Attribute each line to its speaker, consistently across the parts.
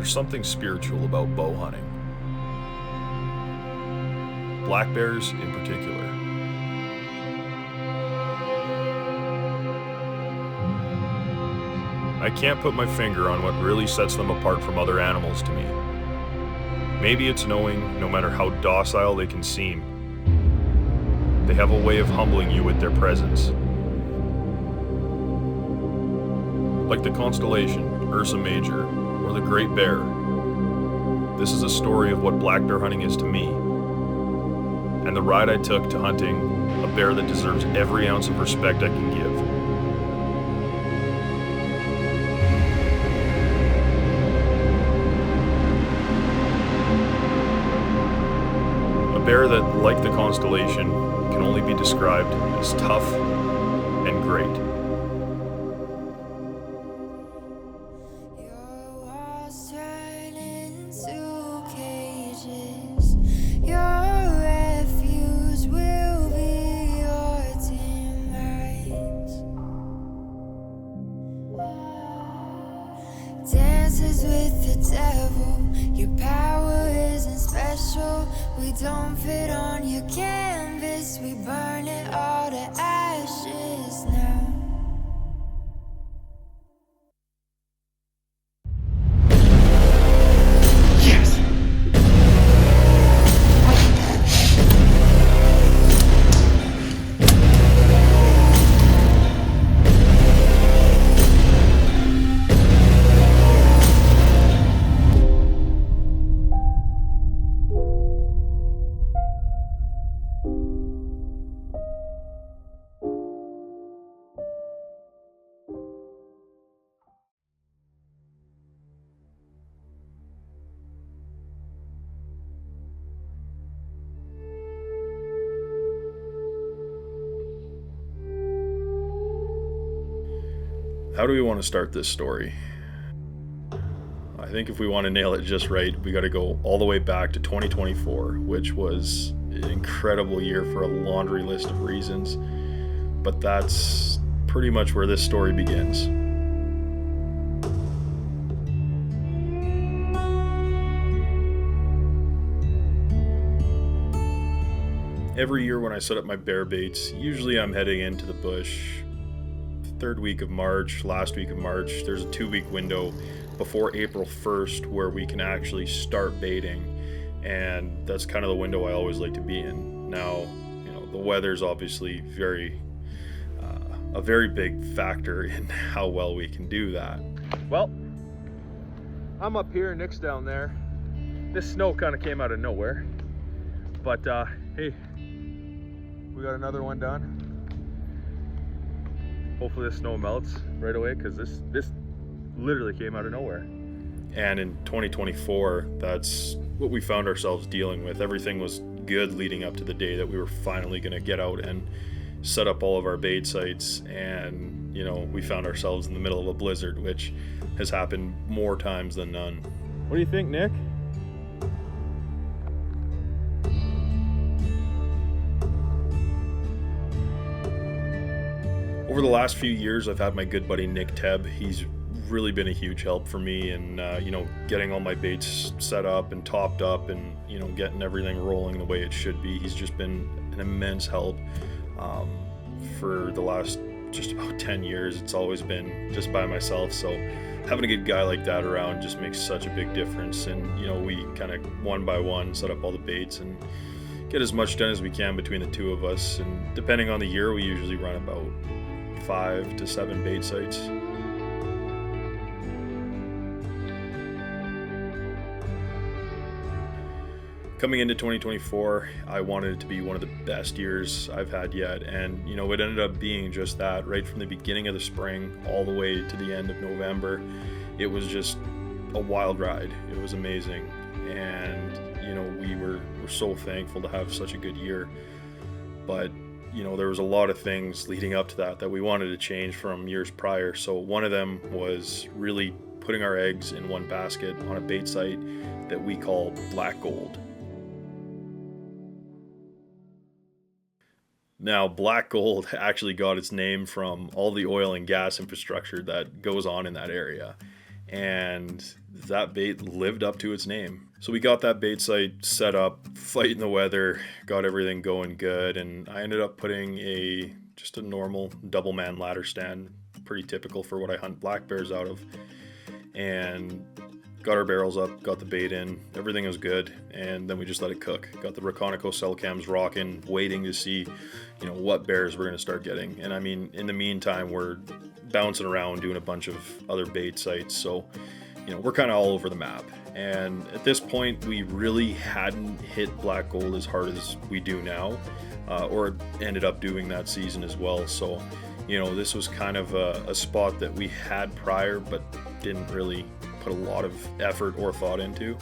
Speaker 1: There's something spiritual about bow hunting. Black bears in particular. I can't put my finger on what really sets them apart from other animals to me. Maybe it's knowing, no matter how docile they can seem, they have a way of humbling you with their presence. Like the constellation, Ursa Major, or the Great Bear. This is a story of what black bear hunting is to me, and the ride I took to hunting a bear that deserves every ounce of respect I can give. A bear that, like the constellation, can only be described as tough and great.
Speaker 2: Your walls turn into cages. Your refuge will be your demise. Dances with the devil. Your power isn't special. We don't fit on your canvas. We burn it all to ashes now.
Speaker 1: How do we want to start this story? I think if we want to nail it just right, we got to go all the way back to 2024, which was an incredible year for a laundry list of reasons. But that's pretty much where this story begins. Every year when I set up my bear baits, usually I'm heading into the bush third week of March, last week of March. There's a 2-week window before April 1st where we can actually start baiting, and that's kind of the window I always like to be in. Now, the weather's obviously a very big factor in how well we can do that.
Speaker 3: Well, I'm up here, Nick's down there. This snow kind of came out of nowhere, but hey, we got another one done. Hopefully the snow melts right away, because this literally came out of nowhere.
Speaker 1: And in 2024, that's what we found ourselves dealing with. Everything was good leading up to the day that we were finally going to get out and set up all of our bait sites. And, we found ourselves in the middle of a blizzard, which has happened more times than none.
Speaker 3: What do you think, Nick?
Speaker 1: Over the last few years, I've had my good buddy Nick Tebb. He's really been a huge help for me in, getting all my baits set up and topped up and, getting everything rolling the way it should be. He's just been an immense help for the last just about 10 years. It's always been just by myself. So having a good guy like that around just makes such a big difference. And, we kind of one by one set up all the baits and get as much done as we can between the two of us. And depending on the year, we usually run about 5 to 7 bait sites. Coming into 2024, I wanted it to be one of the best years I've had yet, and it ended up being just that. Right from the beginning of the spring all the way to the end of November, it was just a wild ride. It was amazing, and we were so thankful to have such a good year. But there was a lot of things leading up to that we wanted to change from years prior. So one of them was really putting our eggs in one basket on a bait site that we call Black Gold. Now, Black Gold actually got its name from all the oil and gas infrastructure that goes on in that area. and that bait lived up to its name. So we got that bait site set up, fighting the weather, got everything going good, and I ended up putting just a normal double man ladder stand, pretty typical for what I hunt black bears out of, and got our barrels up, got the bait in, everything was good, and then we just let it cook. Got the Reconico cell cams rocking, waiting to see, what bears we're going to start getting. And I mean, in the meantime, we're bouncing around doing a bunch of other bait sites, so we're kind of all over the map. And at this point, we really hadn't hit black gold as hard as we do now, or ended up doing that season as well. So this was kind of a spot that we had prior but didn't really put a lot of effort or thought into.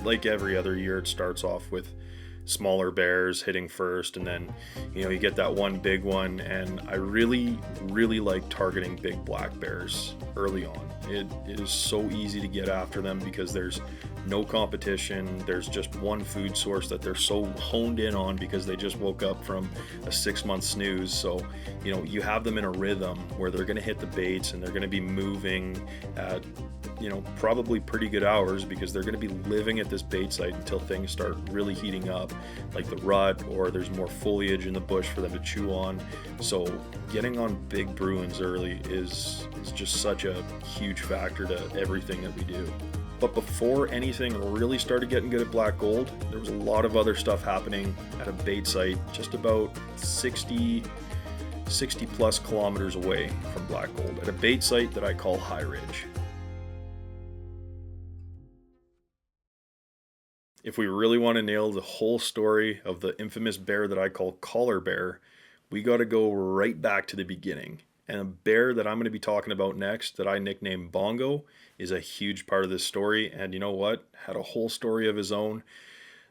Speaker 1: Like every other year, it starts off with smaller bears hitting first, and then you get that one big one. And I really like targeting big black bears early on. It is so easy to get after them because there's no competition. There's just one food source that they're so honed in on because they just woke up from a 6-month snooze. So you have them in a rhythm where they're going to hit the baits, and they're going to be moving at probably pretty good hours, because they're going to be living at this bait site until things start really heating up, like the rut, or there's more foliage in the bush for them to chew on. So getting on big bruins early is just such a huge factor to everything that we do. But before anything really started getting good at black gold, there was a lot of other stuff happening at a bait site just about 60 plus kilometers away from black gold, at a bait site that I call High Ridge. If we really want to nail the whole story of the infamous bear that I call collar bear, we got to go right back to the beginning. And a bear that I'm going to be talking about next, that I nicknamed Bongo, is a huge part of this story. And you know what? Had a whole story of his own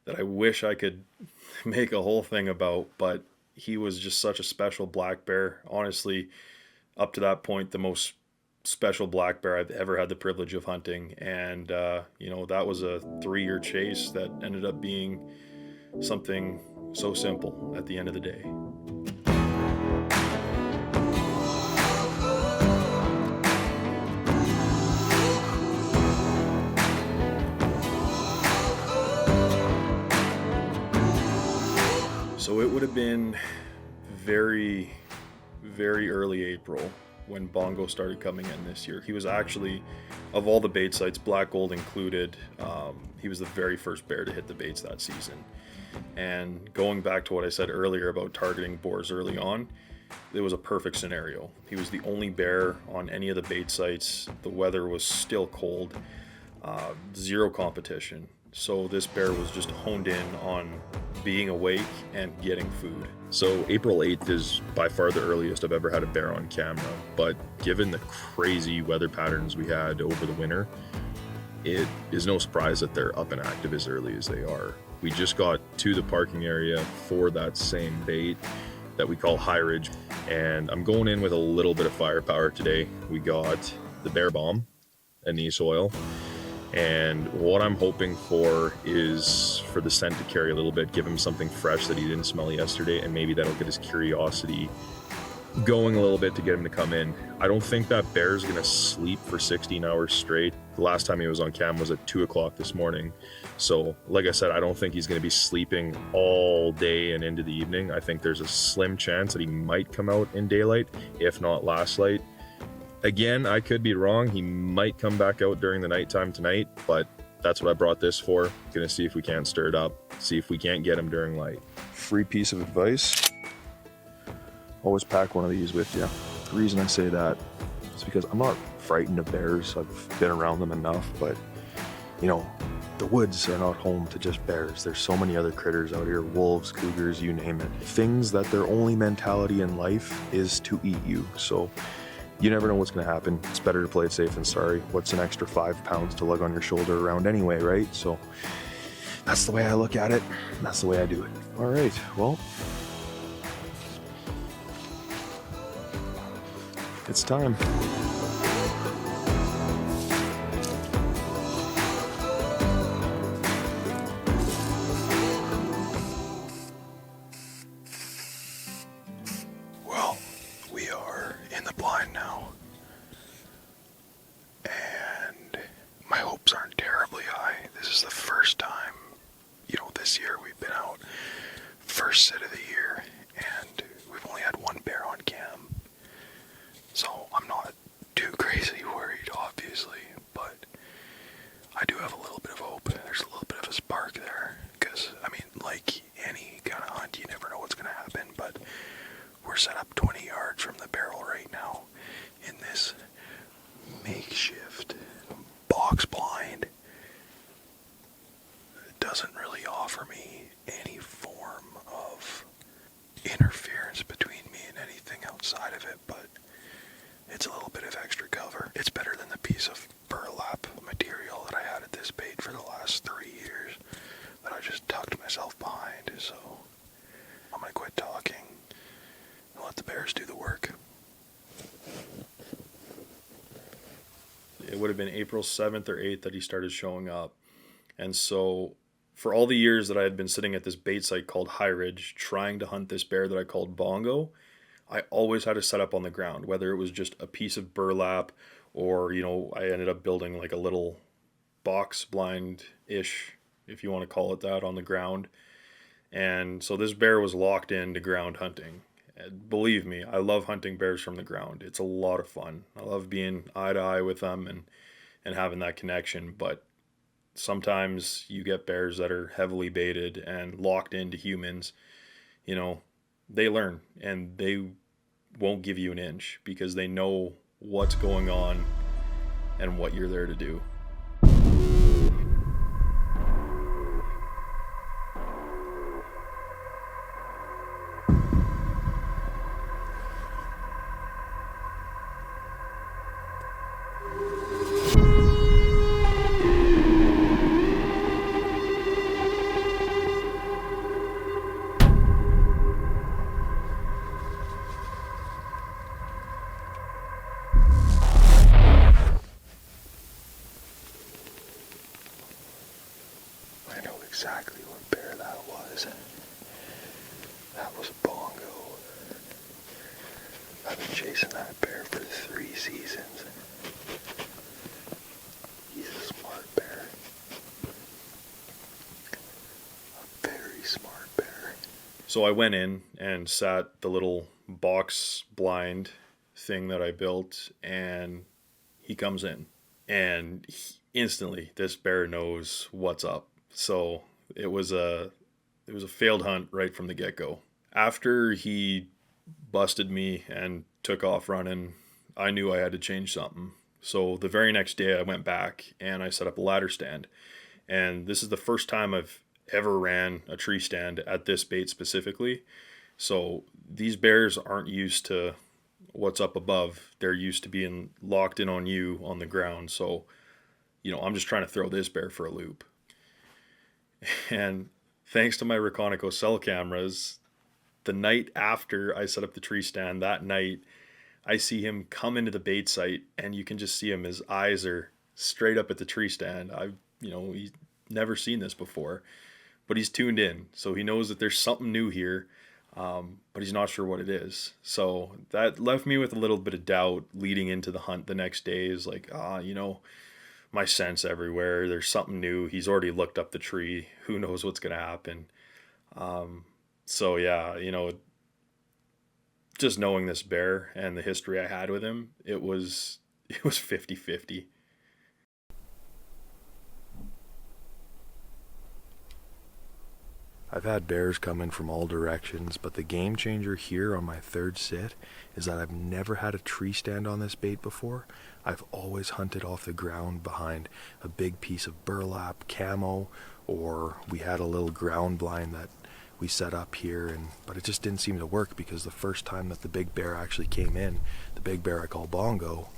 Speaker 1: that I wish I could make a whole thing about. But he was just such a special black bear. Honestly, up to that point, the most special black bear I've ever had the privilege of hunting. And that was a 3-year chase that ended up being something so simple at the end of the day. So it would have been very, very early April when Bongo started coming in this year. He was actually, of all the bait sites, black gold included, he was the very first bear to hit the baits that season. And going back to what I said earlier about targeting boars early on, it was a perfect scenario. He was the only bear on any of the bait sites. The weather was still cold, zero competition. So this bear was just honed in on being awake and getting food.
Speaker 4: So April 8th is by far the earliest I've ever had a bear on camera, but given the crazy weather patterns we had over the winter, it is no surprise that they're up and active as early as they are. We just got to the parking area for that same bait that we call High Ridge, and I'm going in with a little bit of firepower today. We got the bear bomb, anise oil, and what I'm hoping for is for the scent to carry a little bit, give him something fresh that he didn't smell yesterday, and maybe that'll get his curiosity going a little bit to get him to come in. I don't think that bear's gonna sleep for 16 hours straight. The last time he was on cam was at 2 o'clock this morning. So like I said, I don't think he's gonna be sleeping all day and into the evening. I think there's a slim chance that he might come out in daylight, if not last light. Again, I could be wrong. He might come back out during the nighttime tonight, but that's what I brought this for. Gonna see if we can't stir it up, see if we can't get him during light. Free piece of advice: always pack one of these with you. The reason I say that is because I'm not frightened of bears. I've been around them enough, but the woods are not home to just bears. There's so many other critters out here, wolves, cougars, you name it. Things that their only mentality in life is to eat you. So you never know what's going to happen. It's better to play it safe than sorry. What's an extra 5 pounds to lug on your shoulder around anyway, right? So that's the way I look at it. That's the way I do it. All right, well, it's time. Well, we are in the blind now. And
Speaker 5: we're set up 20 yards from the barrel right now in this makeshift box blind. It doesn't really offer me any form of interference between me and anything outside of it, but it's a little bit of extra cover. It's better than the piece of burlap material that I had at this bait for the last 3 years that I just tucked myself behind. So I'm going to quit talking and let the bears do the work.
Speaker 1: It would have been April 7th or 8th that he started showing up. And so for all the years that I had been sitting at this bait site called High Ridge trying to hunt this bear that I called Bongo, I always had to set up on the ground, whether it was just a piece of burlap or, I ended up building like a little box blind-ish, if you want to call it that, on the ground. And so this bear was locked into ground hunting. And believe me, I love hunting bears from the ground. It's a lot of fun. I love being eye to eye with them and having that connection. But sometimes you get bears that are heavily baited and locked into humans. They learn and they won't give you an inch because they know what's going on and what you're there to do.
Speaker 5: I know exactly what bear that was. That was Bongo. I've been chasing that bear for 3 seasons. He's a smart bear. A very smart bear.
Speaker 1: So I went in and sat the little box blind thing that I built, and he comes in. And instantly, this bear knows what's up. So it was a failed hunt right from the get-go. After he busted me and took off running, I knew I had to change something. So the very next day I went back and I set up a ladder stand. And this is the first time I've ever ran a tree stand at this bait specifically. So these bears aren't used to what's up above. They're used to being locked in on you on the ground. So, I'm just trying to throw this bear for a loop. And thanks to my Reconico cell cameras, the night after I set up the tree stand, that night, I see him come into the bait site and you can just see him. His eyes are straight up at the tree stand. He's never seen this before, but he's tuned in. So he knows that there's something new here, but he's not sure what it is. So that left me with a little bit of doubt leading into the hunt the next day. Is like, my scent's everywhere. There's something new. He's already looked up the tree. Who knows what's going to happen? So yeah, just knowing this bear and the history I had with him, it was 50-50.
Speaker 5: I've had bears come in from all directions, but the game changer here on my third sit is that I've never had a tree stand on this bait before. I've always hunted off the ground behind a big piece of burlap, camo, or we had a little ground blind that we set up here, but it just didn't seem to work because the first time that the big bear actually came in, the big bear I call Bongo,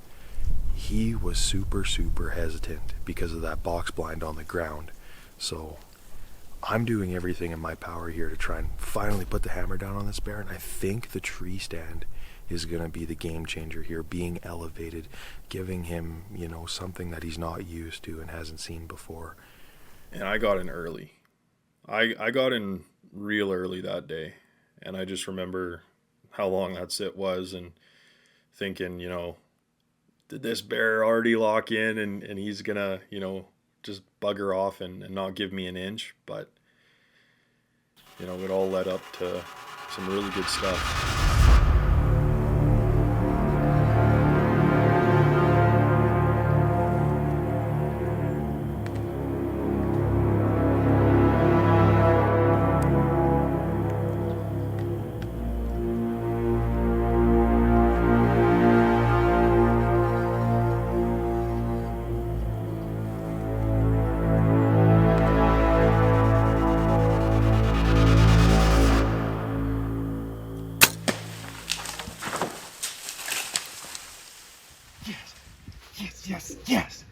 Speaker 5: he was super hesitant because of that box blind on the ground. So I'm doing everything in my power here to try and finally put the hammer down on this bear, and I think the tree stand is going to be the game changer here, being elevated, giving him, something that he's not used to and hasn't seen before.
Speaker 1: And I got in early. I got in real early that day, and I just remember how long that sit was and thinking, did this bear already lock in and he's going to, just bugger off and not give me an inch? But it all led up to some really good stuff.
Speaker 5: Yes, yes, yes.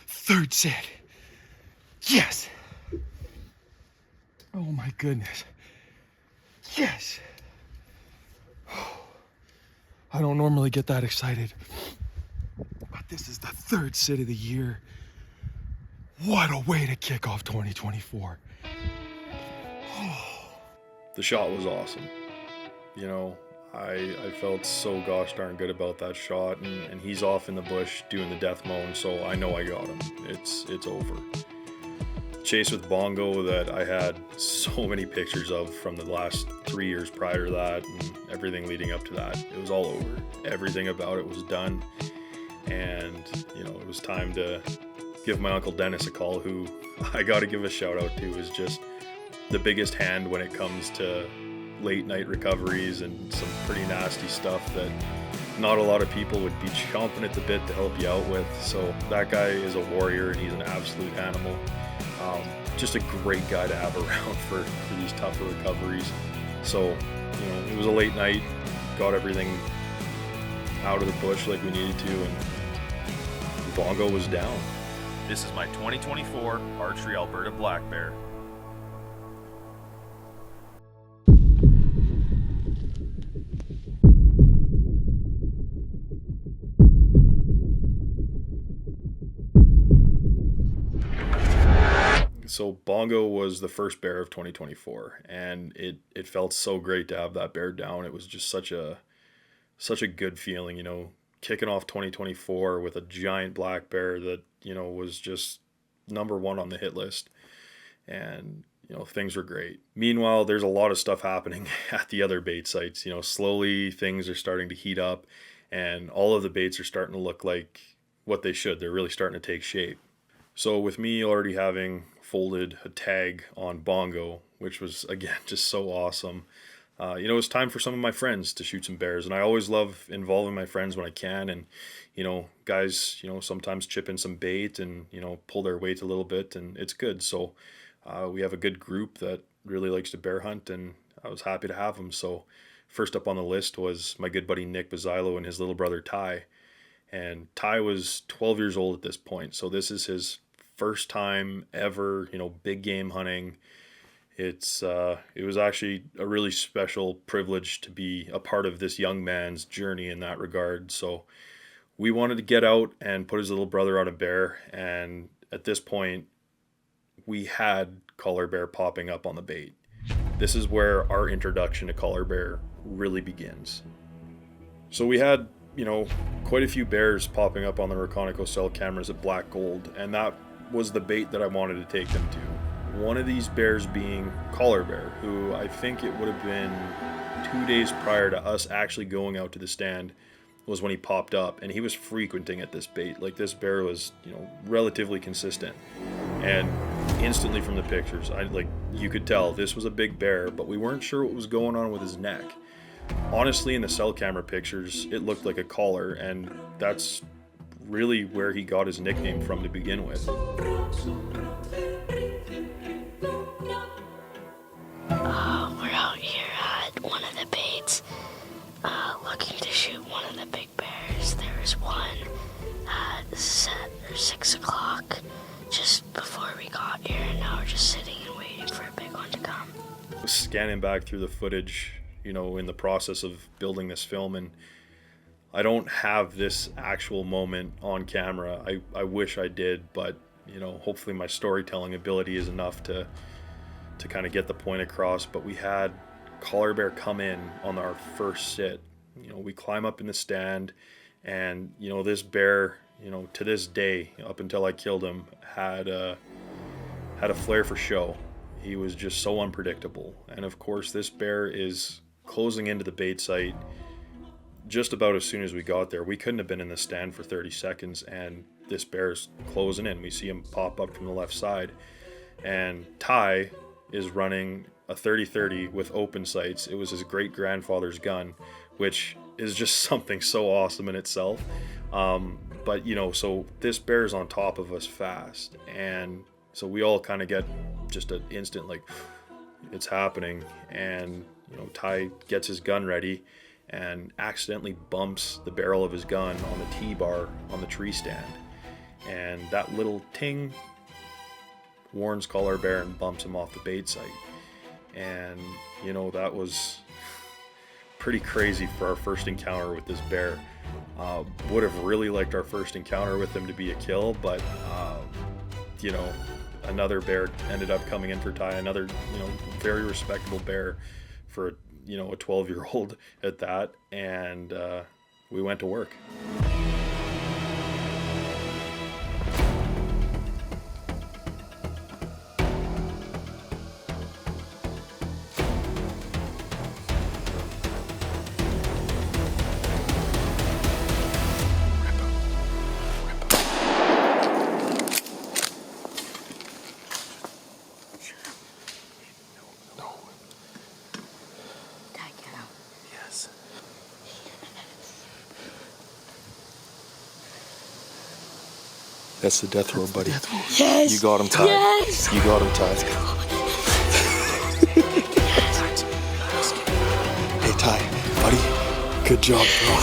Speaker 5: Third set. Yes. Oh my goodness. Yes. I don't normally get that excited, but this is the third sit of the year. What a way to kick off 2024.
Speaker 1: The shot was awesome. You know, I felt so gosh darn good about that shot, and he's off in the bush doing the death moan, so I know I got him. It's over. Chase with Bongo that I had so many pictures of from the last 3 years prior to that, and everything leading up to that. It was all over. Everything about it was done, and you know, it was time to give my Uncle Dennis a call, who I got to give a shout out to, is just the biggest hand when it comes to late night recoveries and some pretty nasty stuff that not a lot of people would be chomping at the bit to help you out with. So that guy is a warrior, and he's an absolute animal. Just a great guy to have around for these tougher recoveries. So, you know, it was a late night, got everything out of the bush like we needed to, and Bongo was down.
Speaker 6: This is my 2024 Archery Alberta Black Bear.
Speaker 1: So Bongo was the first bear of 2024, and it felt so great to have that bear down. It was just such a good feeling, you know, kicking off 2024 with a giant black bear that, you know, was just number one on the hit list, and you know, things were great. Meanwhile, there's a lot of stuff happening at the other bait sites. You know, slowly things are starting to heat up, and all of the baits are starting to look like what they should. They're really starting to take shape. So with me already having folded a tag on Bongo, which was, again, just so awesome, you know, it's time for some of my friends to shoot some bears. And I always love involving my friends when I can. And, you know, guys, you know, sometimes chip in some bait and, you know, pull their weight a little bit, and it's good. So we have a good group that really likes to bear hunt, and I was happy to have them. So first up on the list was my good buddy Nick Bazzilo and his little brother Ty. And Ty was 12 years old at this point. So this is his first time ever, you know, big game hunting. It was actually a really special privilege to be a part of this young man's journey in that regard. So we wanted to get out and put his little brother on a bear, and at this point we had collar bear popping up on the bait. This is where our introduction to collar bear really begins. So we had, you know, quite a few bears popping up on the Reconico cell cameras at Black Gold, and that was the bait that I wanted to take them to. One of these bears being collar bear, who I think it would have been 2 days prior to us actually going out to the stand was when he popped up, and he was frequenting at this bait. Like, this bear was, you know, relatively consistent, and instantly from the pictures, you could tell this was a big bear, but we weren't sure what was going on with his neck. Honestly, in the cell camera pictures, it looked like a collar, and that's really where he got his nickname from to begin with.
Speaker 7: We're out here at one of the baits, looking to shoot one of the big bears. There was one at 6 o'clock just before we got here, and now we're just sitting and waiting for a big one to come.
Speaker 1: Scanning back through the footage, you know, in the process of building this film, and I don't have this actual moment on camera. I wish I did, but, you know, hopefully my storytelling ability is enough to kind of get the point across. But we had collar bear come in on our first sit. You know, we climb up in the stand, and, you know, this bear, you know, to this day, up until I killed him, had a flair for show. He was just so unpredictable. And of course, this bear is closing into the bait site just about as soon as we got there. We couldn't have been in the stand for 30 seconds, and this bear's closing in. We see him pop up from the left side, and Ty is running a 30-30 with open sights. It was his great grandfather's gun, which is just something so awesome in itself. But, you know, so this bear's on top of us fast, and so we all kind of get just an instant, like, it's happening. And, you know, Ty gets his gun ready, and accidentally bumps the barrel of his gun on the T-bar on the tree stand. And that little ting warns Collar Bear and bumps him off the bait site. And, you know, that was pretty crazy for our first encounter with this bear. Would have really liked our first encounter with him to be a kill, but, you know, another bear ended up coming in for Ty, another, you know, very respectable bear for, you know, a 12-year-old at that, and we went to work.
Speaker 7: Dad, get out.
Speaker 5: Yes. That's the death row, buddy.
Speaker 7: Yes.
Speaker 5: You got him tied.
Speaker 7: Yes.
Speaker 5: You got him tied. Hey, Ty, buddy. Good job, bro.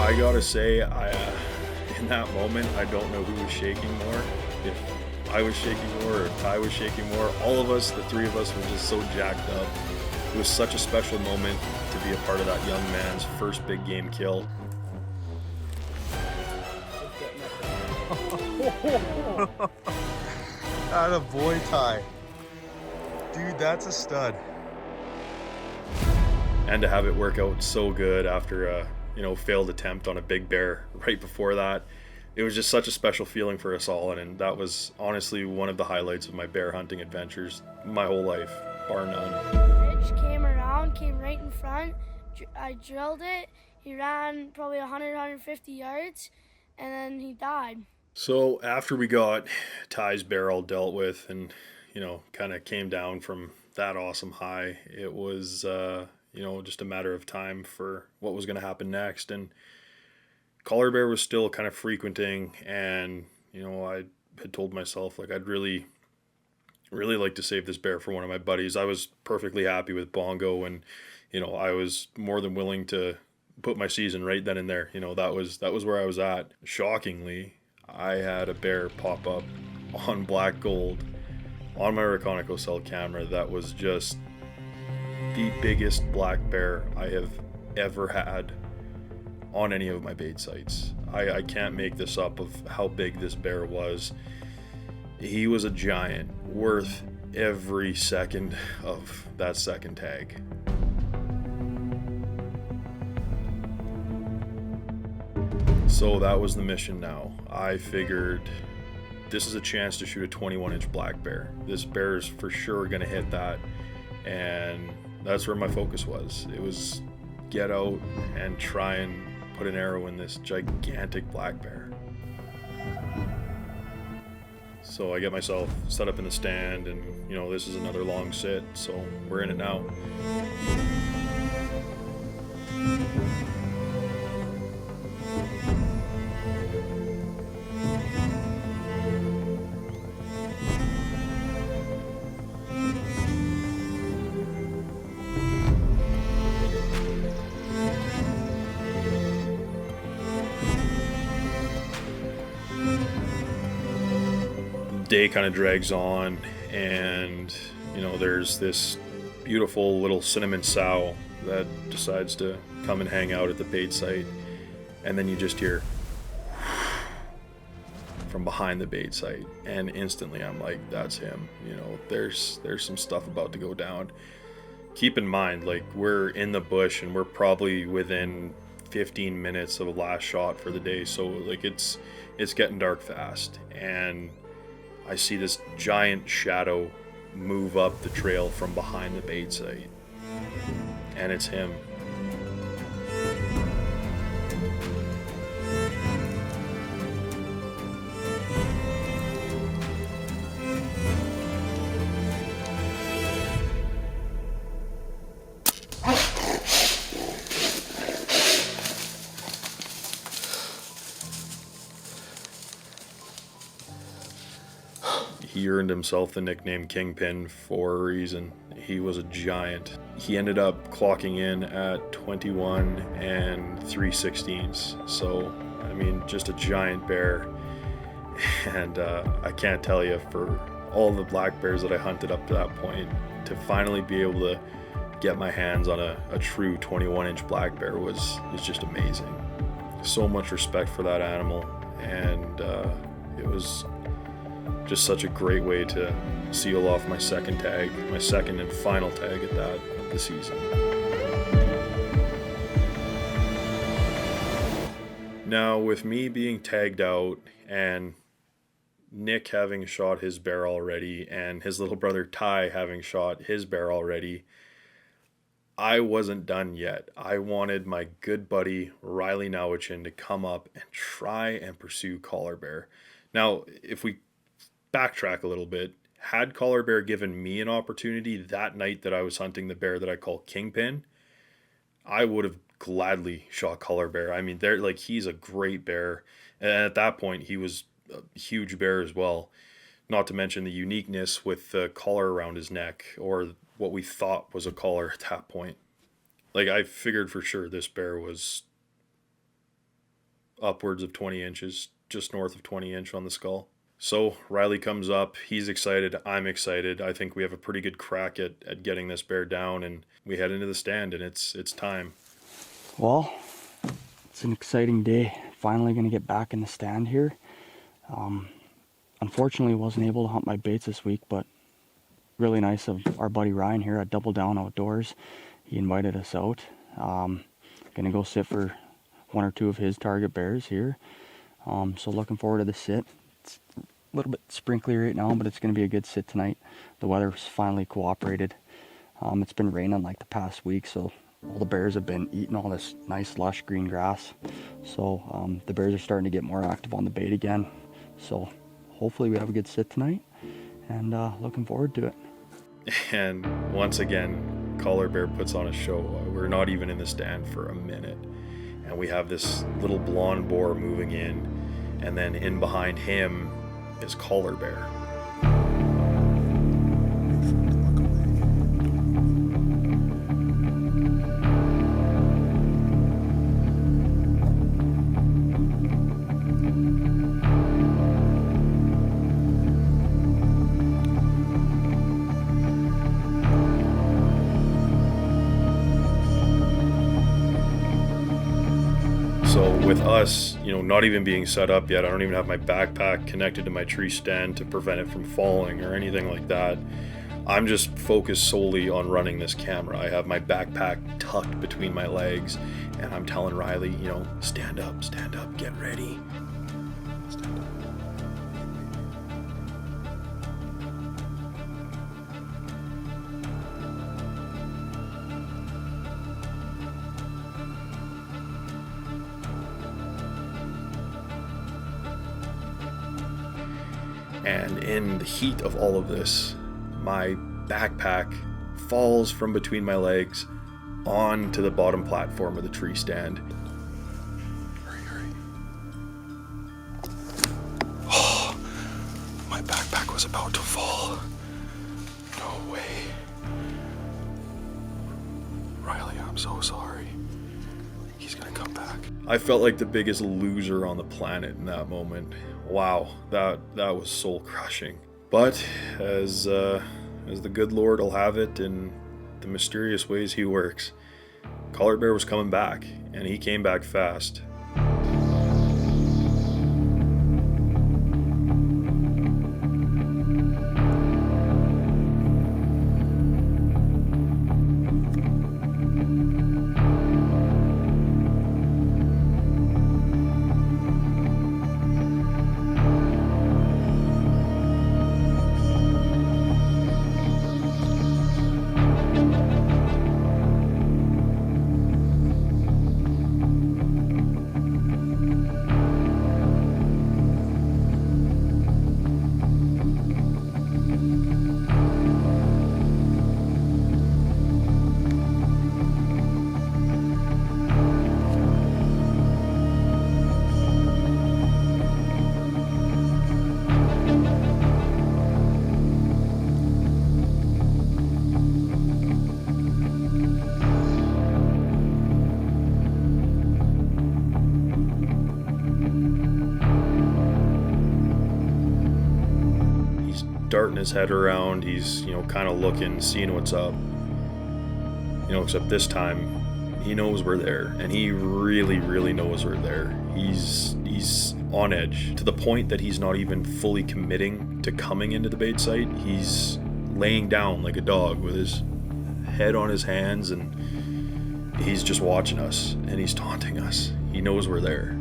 Speaker 1: I gotta say, in that moment, I don't know who was shaking more. If I was shaking more or if Ty was shaking more. All of us, the three of us, were just so jacked up. It was such a special moment to be a part of that young man's first big game kill.
Speaker 5: Atta boy, Ty. Dude, that's a stud.
Speaker 1: And to have it work out so good after a, you know, failed attempt on a big bear right before that, it was just such a special feeling for us all, and that was honestly one of the highlights of my bear hunting adventures my whole life, bar none.
Speaker 8: Ridge came around, came right in front. I drilled it. He ran probably 100, 150 yards, and then he died.
Speaker 1: So after we got Ty's barrel dealt with and, you know, kind of came down from that awesome high, it was, you know, just a matter of time for what was going to happen next. And Collar Bear was still kind of frequenting, and, you know, I had told myself, like, I'd really like to save this bear for one of my buddies. I was perfectly happy with Bongo, and, you know, I was more than willing to put my season right then and there. You know, that was where I was at. Shockingly, I had a bear pop up on black gold on my Reconico cell camera that was just the biggest black bear I have ever had on any of my bait sites. I can't make this up of how big this bear was. He was a giant, worth every second of that second tag. So that was the mission now. I figured this is a chance to shoot a 21-inch black bear. This bear is for sure gonna hit that, and that's where my focus was. It was get out and try and put an arrow in this gigantic black bear. So I get myself set up in the stand, and, you know, this is another long sit, so we're in it now. Day kind of drags on, and, you know, there's this beautiful little cinnamon sow that decides to come and hang out at the bait site, and then you just hear from behind the bait site, and instantly I'm like, that's him. You know, there's some stuff about to go down. Keep in mind, like, we're in the bush and we're probably within 15 minutes of a last shot for the day, so like it's getting dark fast, and I see this giant shadow move up the trail from behind the bait site, and it's him. He earned himself the nickname Kingpin for a reason. he was a giant. He ended up clocking in at 21 and 3/16. So, I mean, just a giant bear. And I can't tell you, for all the black bears that I hunted up to that point, to finally be able to get my hands on a true 21-inch black bear was just amazing. So much respect for that animal, and it was just such a great way to seal off my second tag, my second and final tag at that of the season. Now, with me being tagged out and Nick having shot his bear already and his little brother Ty having shot his bear already, I wasn't done yet. I wanted my good buddy Riley Nowichin to come up and try and pursue collar bear. Now, if we backtrack a little bit, had collar bear given me an opportunity that night that I was hunting the bear that I call Kingpin, I would have gladly shot collar bear. I mean, he's a great bear, and at that point he was a huge bear as well. Not to mention the uniqueness with the collar around his neck, or what we thought was a collar at that point. Like, I figured for sure this bear was upwards of 20 inches, just north of 20 inch on the skull. So Riley comes up, he's excited, I'm excited. I think we have a pretty good crack at getting this bear down, and we head into the stand, and it's time.
Speaker 9: Well, it's an exciting day. Finally gonna get back in the stand here. Unfortunately, wasn't able to hunt my baits this week, but really nice of our buddy Ryan here at Double Down Outdoors. He invited us out. Gonna go sit for one or two of his target bears here. So looking forward to the sit. It's a little bit sprinkly right now, but it's gonna be a good sit tonight. The weather's finally cooperated. It's been raining like the past week, so all the bears have been eating all this nice lush green grass. So the bears are starting to get more active on the bait again. So hopefully we have a good sit tonight, and looking forward to it.
Speaker 1: And once again, collar bear puts on a show. We're not even in the stand for a minute, and we have this little blonde boar moving in, and then in behind him is collar bear. So with us, not even being set up yet, I don't even have my backpack connected to my tree stand to prevent it from falling or anything like that. I'm just focused solely on running this camera. I have my backpack tucked between my legs, and I'm telling Riley, stand up, get ready. Stand up. And in the heat of all of this, my backpack falls from between my legs onto the bottom platform of the tree stand.
Speaker 5: Hurry. Oh, my backpack was about to fall. No way. Riley, I'm so sorry. He's gonna come back.
Speaker 1: I felt like the biggest loser on the planet in that moment. Wow, that was soul crushing. But as the good Lord will have it, in the mysterious ways he works, collar bear was coming back, and he came back fast. putting his head around. He's, you know, kind of looking, seeing what's up. You know, except this time, he knows we're there, and he really, really knows we're there. He's on edge to the point that he's not even fully committing to coming into the bait site. He's laying down like a dog with his head on his hands, and he's just watching us, and he's taunting us. He knows we're there.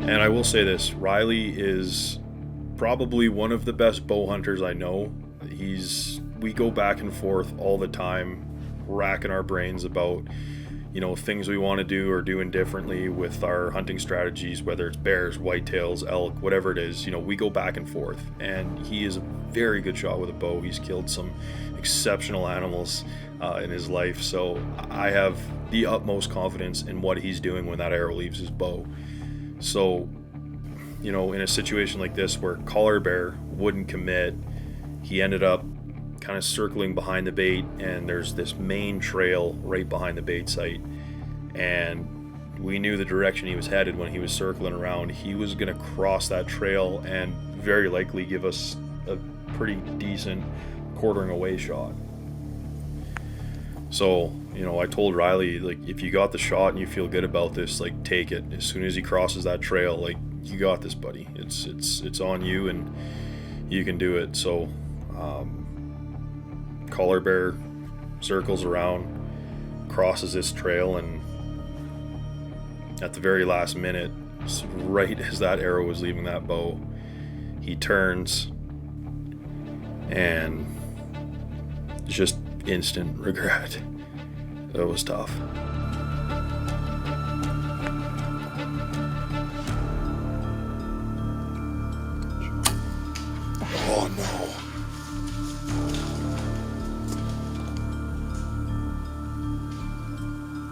Speaker 1: And I will say this, Riley is probably one of the best bow hunters I know. We go back and forth all the time, racking our brains about, you know, things we want to do or doing differently with our hunting strategies, whether it's bears, whitetails, elk, whatever it is. You know, we go back and forth, and he is a very good shot with a bow. He's killed some exceptional animals in his life, so I have the utmost confidence in what he's doing when that arrow leaves his bow. So, you know, in a situation like this where collar bear wouldn't commit, he ended up kind of circling behind the bait, and there's this main trail right behind the bait site, and we knew the direction he was headed when he was circling around. He was going to cross that trail and very likely give us a pretty decent quartering away shot. So, you know, I told Riley, like, if you got the shot and you feel good about this, like, take it. As soon as he crosses that trail, like, you got this, buddy. It's on you, and you can do it. So, collar bear circles around, crosses this trail, and at the very last minute, right as that arrow was leaving that bow, he turns, and just instant regret. It was tough.
Speaker 5: Oh no.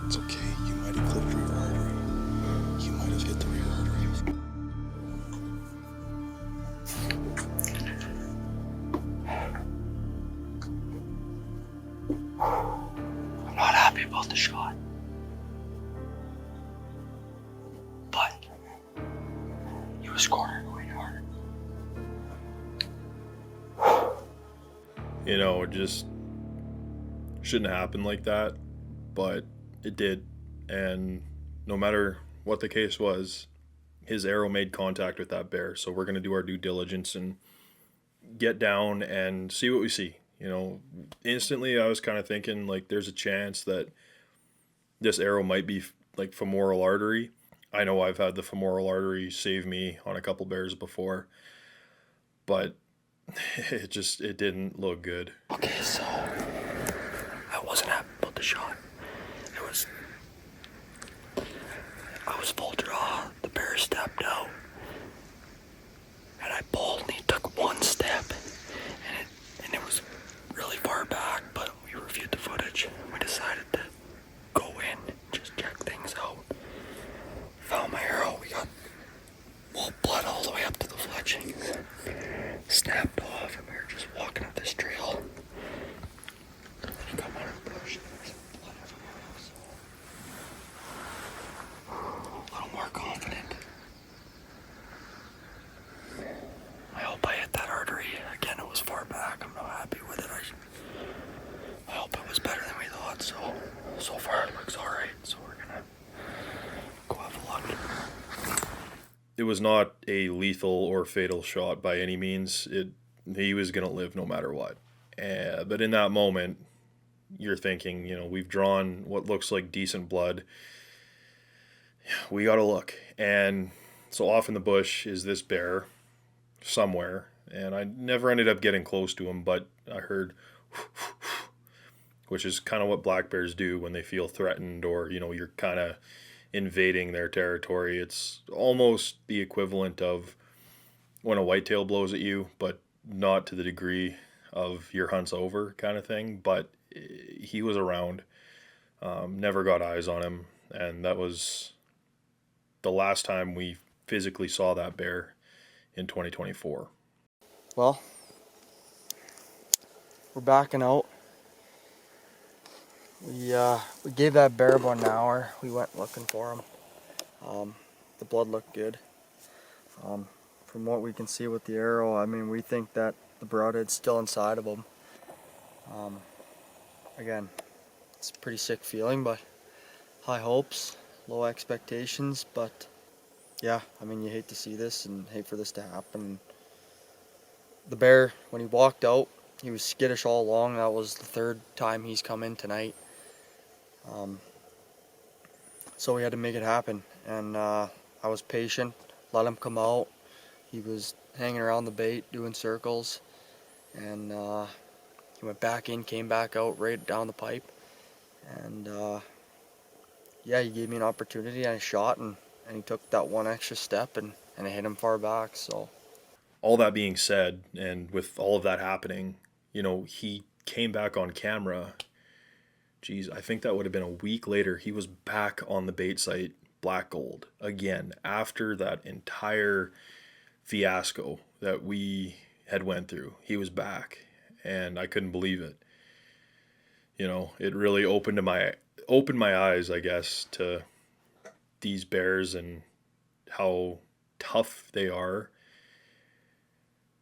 Speaker 5: It's okay. You might have clipped rear artery. You might have hit the rear artery.
Speaker 9: I'm not happy about the shot. But he was cornered way hard.
Speaker 1: You know, it just shouldn't happen like that, but it did. And no matter what the case was, his arrow made contact with that bear. So we're going to do our due diligence and get down and see what we see. You know, instantly I was kind of thinking, like, there's a chance that this arrow might be like femoral artery. I know I've had the femoral artery save me on a couple bears before, but it didn't look good.
Speaker 9: Okay, so I wasn't happy about the shot. I was full draw. The bear stepped out, and I pulled, and he took one step, and it was really far back. But we reviewed the footage. We decided to go in, just check things out. Found my arrow. We got blood all the way up to the fletchings. Snapped off, and we were just walking up this trail. And he got out of the bush, and there was blood everywhere. So a little more confident. I hope I hit that artery. Again, it was far back. I'm not happy with it. I hope it was better than we thought. So far it looks alright. So we're gonna go have a look.
Speaker 1: It was not a lethal or fatal shot by any means. He was going to live no matter what. But in that moment, you're thinking, you know, we've drawn what looks like decent blood. We got to look. And so off in the bush is this bear somewhere. And I never ended up getting close to him, but I heard, which is kind of what black bears do when they feel threatened, or, you know, you're kind of invading their territory. It's almost the equivalent of when a whitetail blows at you, but not to the degree of your hunt's over kind of thing. But he was around, never got eyes on him, and that was the last time we physically saw that bear in 2024.
Speaker 9: Well, we're backing out. We gave that bear about an hour. We went looking for him. The blood looked good. From what we can see with the arrow, I mean, we think that the broadhead's still inside of him. Again, it's a pretty sick feeling, but high hopes, low expectations. But yeah, I mean, you hate to see this and hate for this to happen. The bear, when he walked out, he was skittish all along. That was the third time he's come in tonight. So we had to make it happen, and I was patient, let him come out. He was hanging around the bait, doing circles, and he went back in, came back out right down the pipe, and yeah, he gave me an opportunity, and I shot, and he took that one extra step, and I hit him far back. So
Speaker 1: All that being said, and with all of that happening, you know, he came back on camera. Geez, I think that would have been a week later. He was back on the bait site, Black Gold, again, after that entire fiasco that we had went through. He was back, and I couldn't believe it. You know, it really opened my eyes, I guess, to these bears and how tough they are.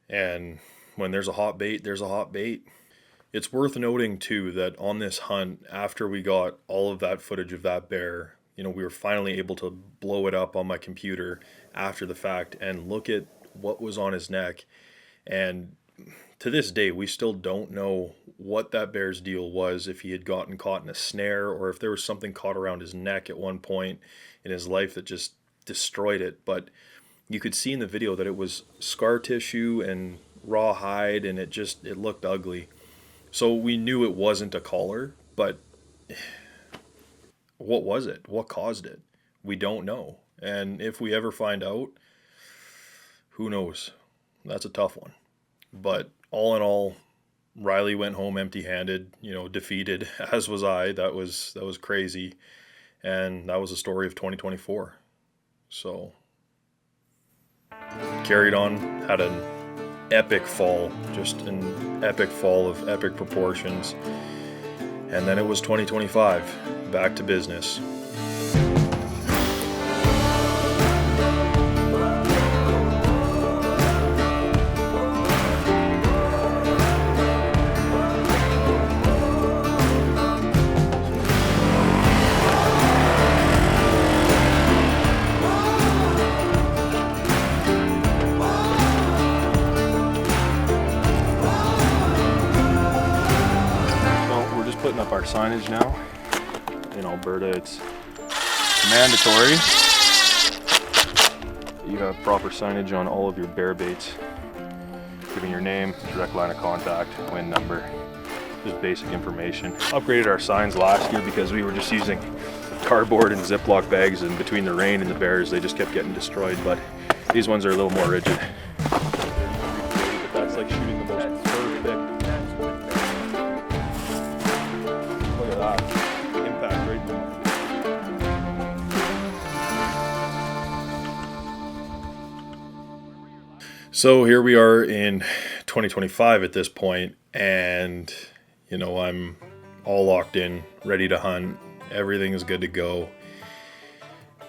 Speaker 1: And when there's a hot bait, there's a hot bait. It's worth noting too that on this hunt, after we got all of that footage of that bear, you know, we were finally able to blow it up on my computer after the fact and look at what was on his neck. And to this day, we still don't know what that bear's deal was, if he had gotten caught in a snare or if there was something caught around his neck at one point in his life that just destroyed it. But you could see in the video that it was scar tissue and raw hide, and it looked ugly. So we knew it wasn't a collar, but what was it? What caused it? We don't know. And if we ever find out, who knows? That's a tough one. But all in all, Riley went home empty-handed, you know, defeated, as was I. That was crazy. And that was the story of 2024. So carried on, had an epic fall, just an epic fall of epic proportions. And then it was 2025, back to business. Putting up our signage now. In Alberta, it's mandatory. You have proper signage on all of your bear baits, giving your name, direct line of contact, WIN number, just basic information. Upgraded our signs last year because we were just using cardboard and Ziploc bags, and between the rain and the bears, they just kept getting destroyed. But these ones are a little more rigid. But that's like shooting the most perfect. Impact right now. So here we are in 2025 at this point, and you know, I'm all locked in, ready to hunt. Everything is good to go.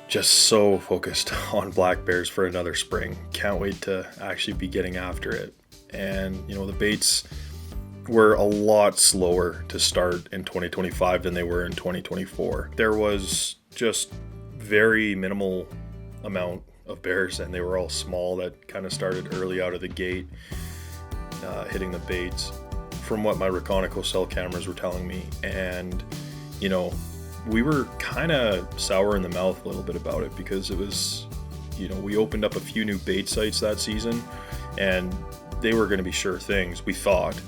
Speaker 1: Just so focused on black bears for another spring. Can't wait to actually be getting after it. And you know, the baits were a lot slower to start in 2025 than they were in 2024. There was just very minimal amount of bears, and they were all small that kind of started early out of the gate, hitting the baits from what my Reconico cell cameras were telling me. And you know, we were kind of sour in the mouth a little bit about it because it was, you know, we opened up a few new bait sites that season and they were going to be sure things, we thought.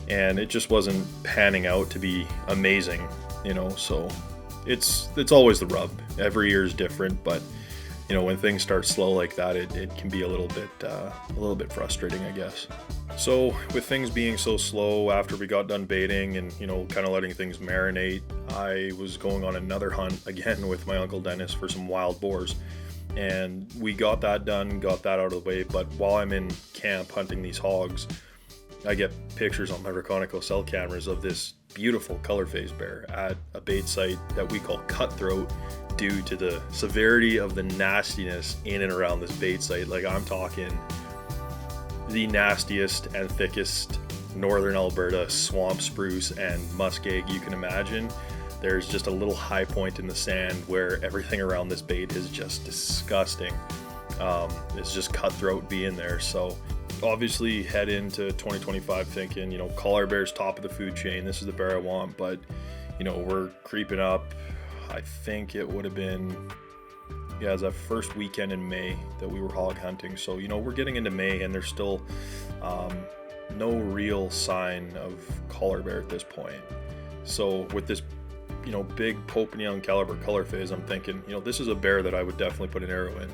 Speaker 1: And it just wasn't panning out to be amazing, you know. So it's always the rub. Every year is different, but you know, when things start slow like that, it can be a little bit frustrating, I guess. So with things being so slow after we got done baiting and, you know, kind of letting things marinate, I was going on another hunt again with my Uncle Dennis for some wild boars. And we got that done, got that out of the way. But while I'm in camp hunting these hogs, I get pictures on my Reconico cell cameras of this beautiful color phase bear at a bait site that we call Cutthroat due to the severity of the nastiness in and around this bait site. Like, I'm talking the nastiest and thickest northern Alberta swamp spruce and muskeg you can imagine. There's just a little high point in the sand where everything around this bait is just disgusting. It's just cutthroat being there. So obviously head into 2025 thinking, you know, collar bear's top of the food chain. This is the bear I want, but you know, we're creeping up. I think it would have been, yeah, it was that first weekend in May that we were hog hunting. So, you know, we're getting into May and there's still no real sign of collar bear at this point. So with this, you know, big Pope and Young caliber color phase, I'm thinking, you know, this is a bear that I would definitely put an arrow in.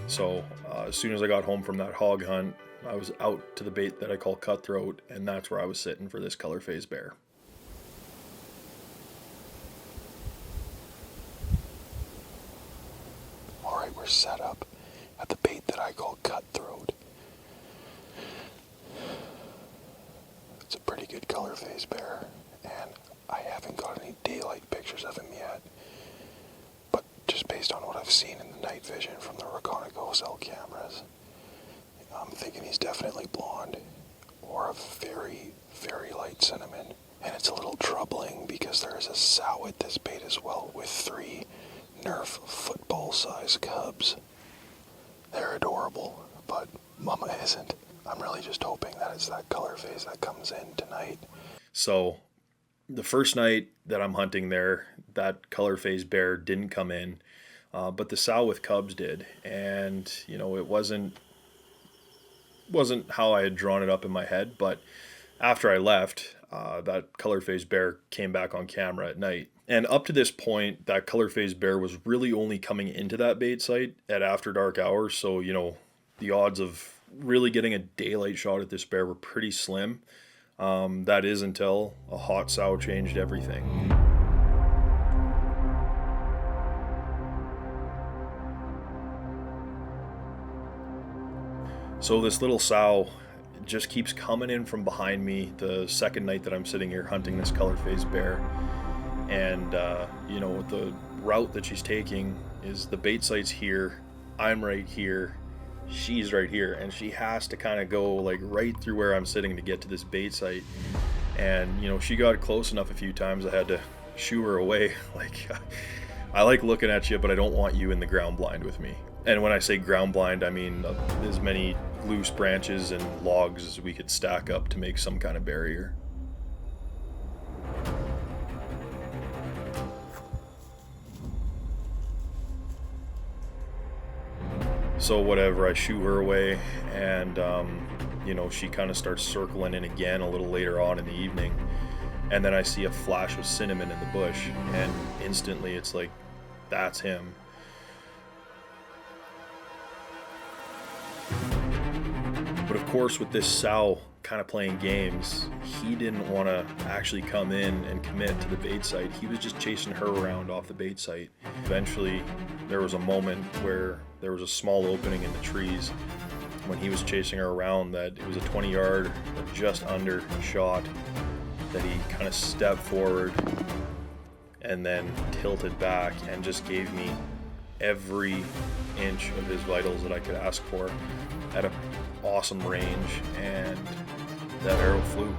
Speaker 1: So as soon as I got home from that hog hunt, I was out to the bait that I call Cutthroat, and that's where I was sitting for this color phase bear.
Speaker 5: All right, we're set up at the bait that I call Cutthroat. It's a pretty good color phase bear, and I haven't got any daylight pictures of him yet. But just based on what I've seen in the night vision from the Reconico cell cameras, I'm thinking he's definitely blonde or a very, very light cinnamon. And it's a little troubling because there is a sow at this bait as well with 3 Nerf football-sized cubs. They're adorable, but Mama isn't. I'm really just hoping that it's that color phase that comes in tonight.
Speaker 1: So the first night that I'm hunting there, that color phase bear didn't come in, but the sow with cubs did. And, you know, it wasn't how I had drawn it up in my head, but after I left, that color phase bear came back on camera at night. And up to this point, that color phase bear was really only coming into that bait site at after dark hours. So, you know, the odds of really getting a daylight shot at this bear were pretty slim. That is until a hot sow changed everything. So this little sow just keeps coming in from behind me the second night that I'm sitting here hunting this color phase bear. And, you know, the route that she's taking is the bait site's here, I'm right here, she's right here, and she has to kind of go like right through where I'm sitting to get to this bait site. And, you know, she got close enough a few times I had to shoo her away. Like, I like looking at you, but I don't want you in the ground blind with me. And when I say ground blind, I mean as many loose branches and logs as we could stack up to make some kind of barrier. So whatever, I shoo her away, and you know, she kind of starts circling in again a little later on in the evening, and then I see a flash of cinnamon in the bush, and instantly it's like, that's him. But of course, with this sow kind of playing games, he didn't want to actually come in and commit to the bait site. He was just chasing her around off the bait site. Eventually, there was a moment where there was a small opening in the trees when he was chasing her around that it was a 20-yard or just under shot that he kind of stepped forward and then tilted back and just gave me every inch of his vitals that I could ask for at an awesome range, and that arrow flew.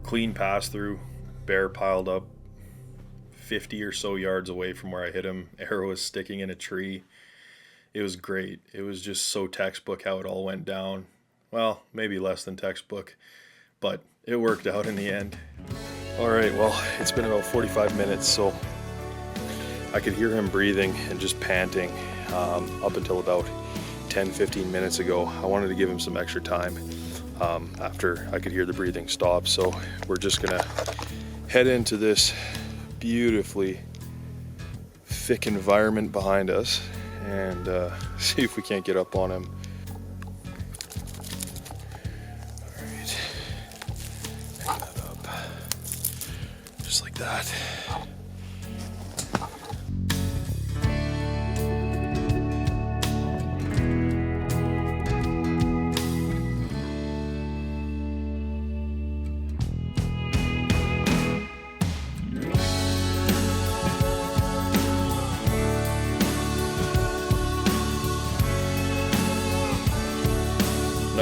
Speaker 1: Clean pass through, bear piled up 50 or so yards away from where I hit him. Arrow was sticking in a tree. It was great. It was just so textbook how it all went down. Well, maybe less than textbook, but it worked out in the end. All right, well, it's been about 45 minutes, so I could hear him breathing and just panting up until about 10-15 minutes ago. I wanted to give him some extra time after I could hear the breathing stop, so we're just gonna head into this beautifully thick environment behind us and see if we can't get up on him. Like that.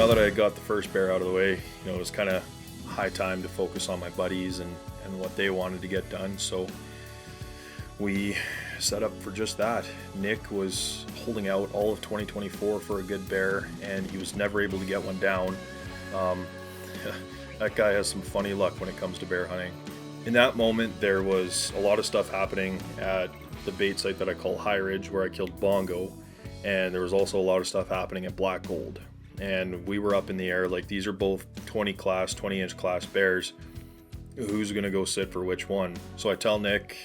Speaker 1: now that I got the first bear out of the way, it was kind of high time to focus on my buddies and what they wanted to get done. So we set up for just that. Nick was holding out all of 2024 for a good bear, and he was never able to get one down. That guy has some funny luck when it comes to bear hunting. In that moment, there was a lot of stuff happening at the bait site that I call High Ridge, where I killed bongo, and there was also a lot of stuff happening at Black Gold. And we were up in the air, like, these are both 20-inch class bears. Who's gonna go sit for which one? So I tell Nick,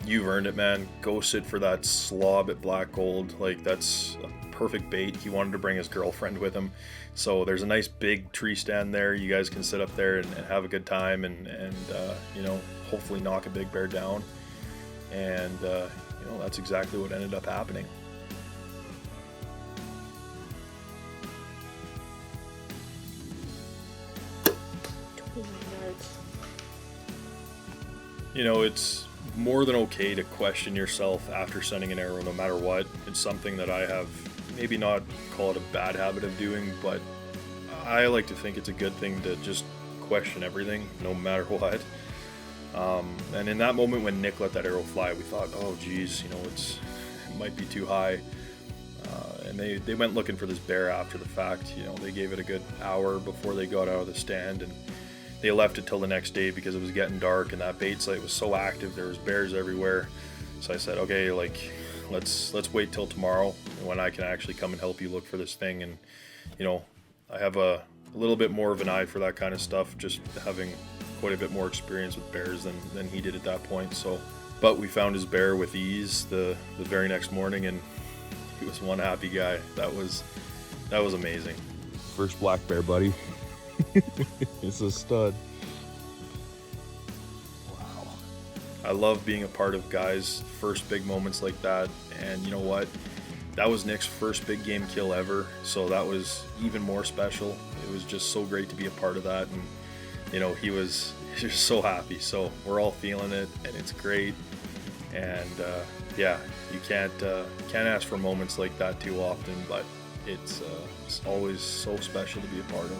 Speaker 1: you've earned it, man. Go sit for that slob at Black Gold. Like, that's a perfect bait. He wanted to bring his girlfriend with him. So there's a nice big tree stand there. You guys can sit up there and have a good time and hopefully knock a big bear down. And, that's exactly what ended up happening. It's more than okay to question yourself after sending an arrow no matter what. It's something that I have, maybe not call it a bad habit of doing, but I like to think it's a good thing to just question everything no matter what. And in that moment when Nick let that arrow fly, we thought, oh geez, it might be too high. And they went looking for this bear after the fact. They gave it a good hour before they got out of the stand, and they left it till the next day because it was getting dark and that bait site was so active. There was bears everywhere. So I said, okay, let's wait till tomorrow when I can actually come and help you look for this thing. And I have a little bit more of an eye for that kind of stuff, just having quite a bit more experience with bears than he did at that point. So, but we found his bear with ease the very next morning, and he was one happy guy. That was amazing.
Speaker 4: First black bear, buddy. It's a stud.
Speaker 1: Wow. I love being a part of guys' first big moments like that. And you know what? That was Nick's first big game kill ever. So that was even more special. It was just so great to be a part of that. And, he was just so happy. So we're all feeling it, and it's great. And you can't ask for moments like that too often, but it's always so special to be a part of.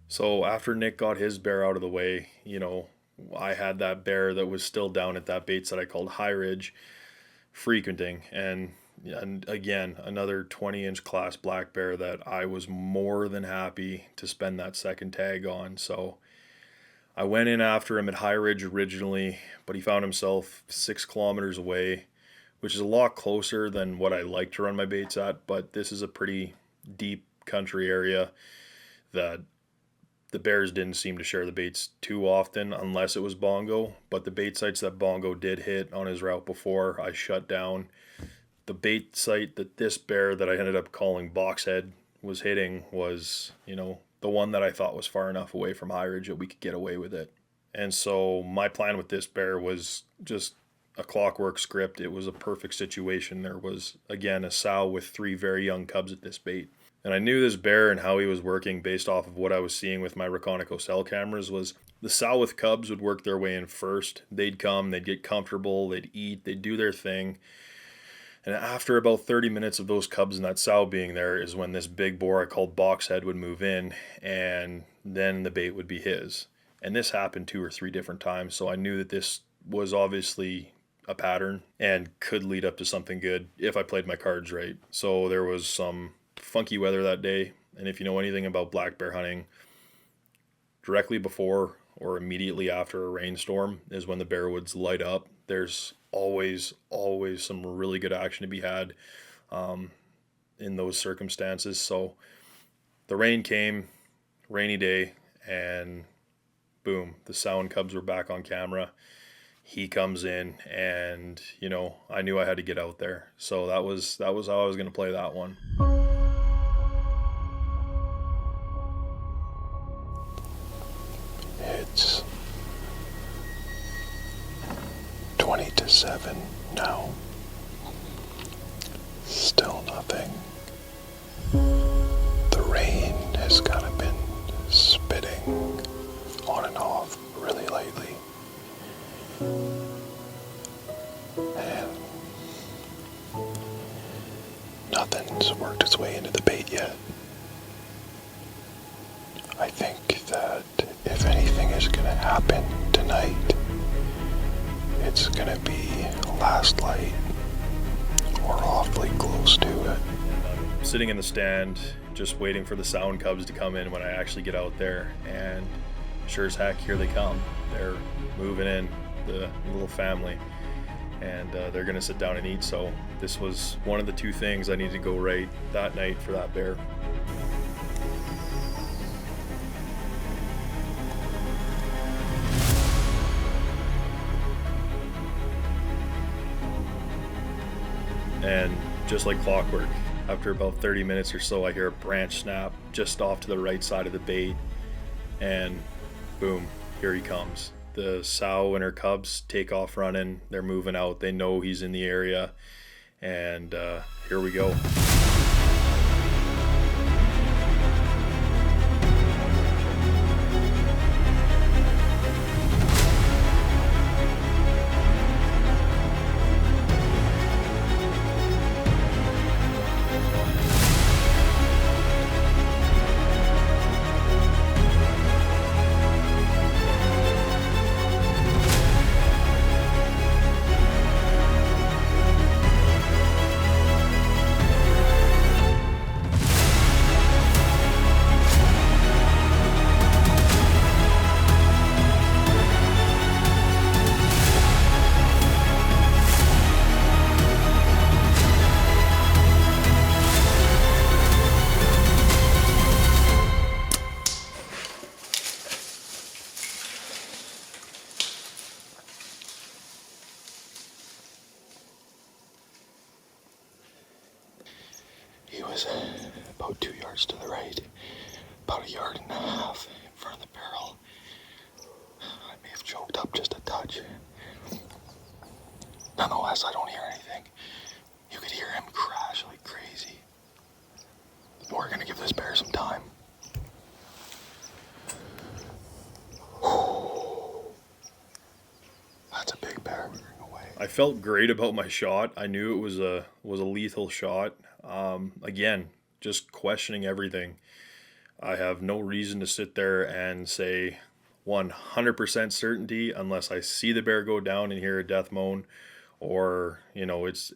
Speaker 1: So after Nick got his bear out of the way, I had that bear that was still down at that bait that I called High Ridge frequenting. And again, another 20-inch class black bear that I was more than happy to spend that second tag on. So I went in after him at High Ridge originally, but he found himself 6 kilometers away, which is a lot closer than what I like to run my baits at. But this is a pretty deep country area that the bears didn't seem to share the baits too often unless it was bongo. But the bait sites that bongo did hit on his route before, I shut down. The bait site that this bear that I ended up calling Boxhead was hitting was, the one that I thought was far enough away from High Ridge that we could get away with it. And so my plan with this bear was just a clockwork script. It was a perfect situation. There was, again, a sow with 3 very young cubs at this bait. And I knew this bear and how he was working based off of what I was seeing with my Reconico cell cameras. Was the sow with cubs would work their way in first. They'd come, they'd get comfortable, they'd eat, they'd do their thing. And after about 30 minutes of those cubs and that sow being there is when this big boar I called Boxhead would move in, and then the bait would be his. And this happened 2 or 3 different times, so I knew that this was obviously a pattern and could lead up to something good if I played my cards right. So there was some funky weather that day, and if you know anything about black bear hunting, directly before or immediately after a rainstorm is when the bear woods light up. There's always some really good action to be had in those circumstances. So the rain came, rainy day, and boom, the sow and cubs were back on camera. He comes in, and I knew I had to get out there. So that was how I was going to play that one.
Speaker 5: It's 20-7 now. Still nothing. The rain has kind of been spitting on and off really lately. And I think that if anything is going to happen tonight, it's going to be last light or awfully close to it.
Speaker 1: I'm sitting in the stand just waiting for the sound cubs to come in when I actually get out there, and sure as heck, here they come. They're moving in, the little family, and they're going to sit down and eat. So this was one of the two things I needed to go right that night for that bear. And just like clockwork, after about 30 minutes or so, I hear a branch snap just off to the right side of the bait, and boom, here he comes. The sow and her cubs take off running. They're moving out. They know he's in the area, and here we go.
Speaker 5: He was about 2 yards to the right, about 1.5 yards in front of the barrel. I may have choked up just a touch. Nonetheless, I don't hear anything. You could hear him crash like crazy. We're gonna give this bear some time. That's a big bear.
Speaker 1: I felt great about my shot. I knew it was a lethal shot. Again, just questioning everything. I have no reason to sit there and say 100% certainty unless I see the bear go down and hear a death moan, or it's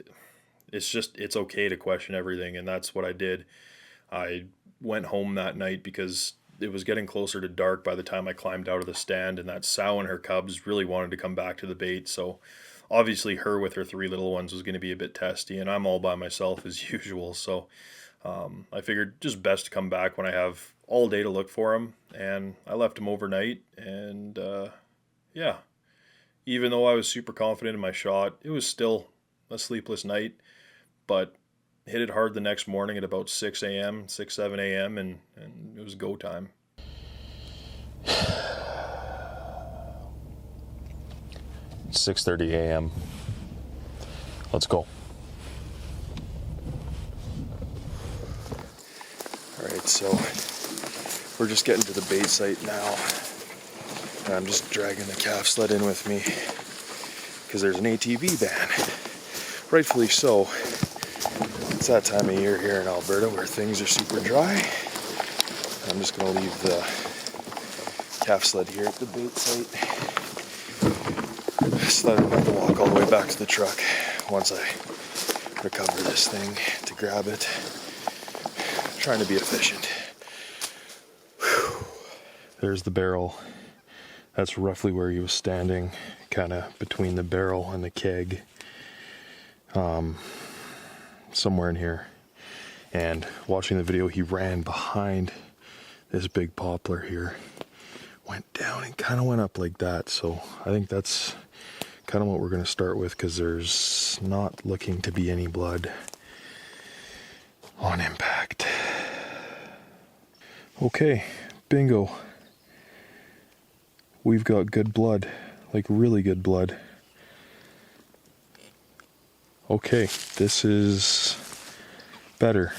Speaker 1: okay to question everything, and that's what I did. I went home that night because it was getting closer to dark by the time I climbed out of the stand, and that sow and her cubs really wanted to come back to the bait. So obviously her with her 3 little ones was going to be a bit testy, and I'm all by myself as usual. So I figured just best to come back when I have all day to look for him, and I left him overnight. And yeah, even though I was super confident in my shot, it was still a sleepless night, but hit it hard the next morning at about 6 a.m., 7 a.m., and it was go time.
Speaker 4: 6:30 a.m. Let's go.
Speaker 5: Alright, so we're just getting to the bait site now. And I'm just dragging the calf sled in with me because there's an ATV ban. Rightfully so. It's that time of year here in Alberta where things are super dry. I'm just going to leave the calf sled here at the bait site. Sled about to walk all the way back to the truck once I recover this thing to grab it. I'm trying to be efficient. Whew. There's the barrel. That's roughly where he was standing, kind of between the barrel and the keg. Somewhere in here. And watching the video, he ran behind this big poplar here, went down and kind of went up like that. So I think that's kind of what we're going to start with, because there's not looking to be any blood on impact. Okay, bingo. We've got good blood, like really good blood. Okay, this is better.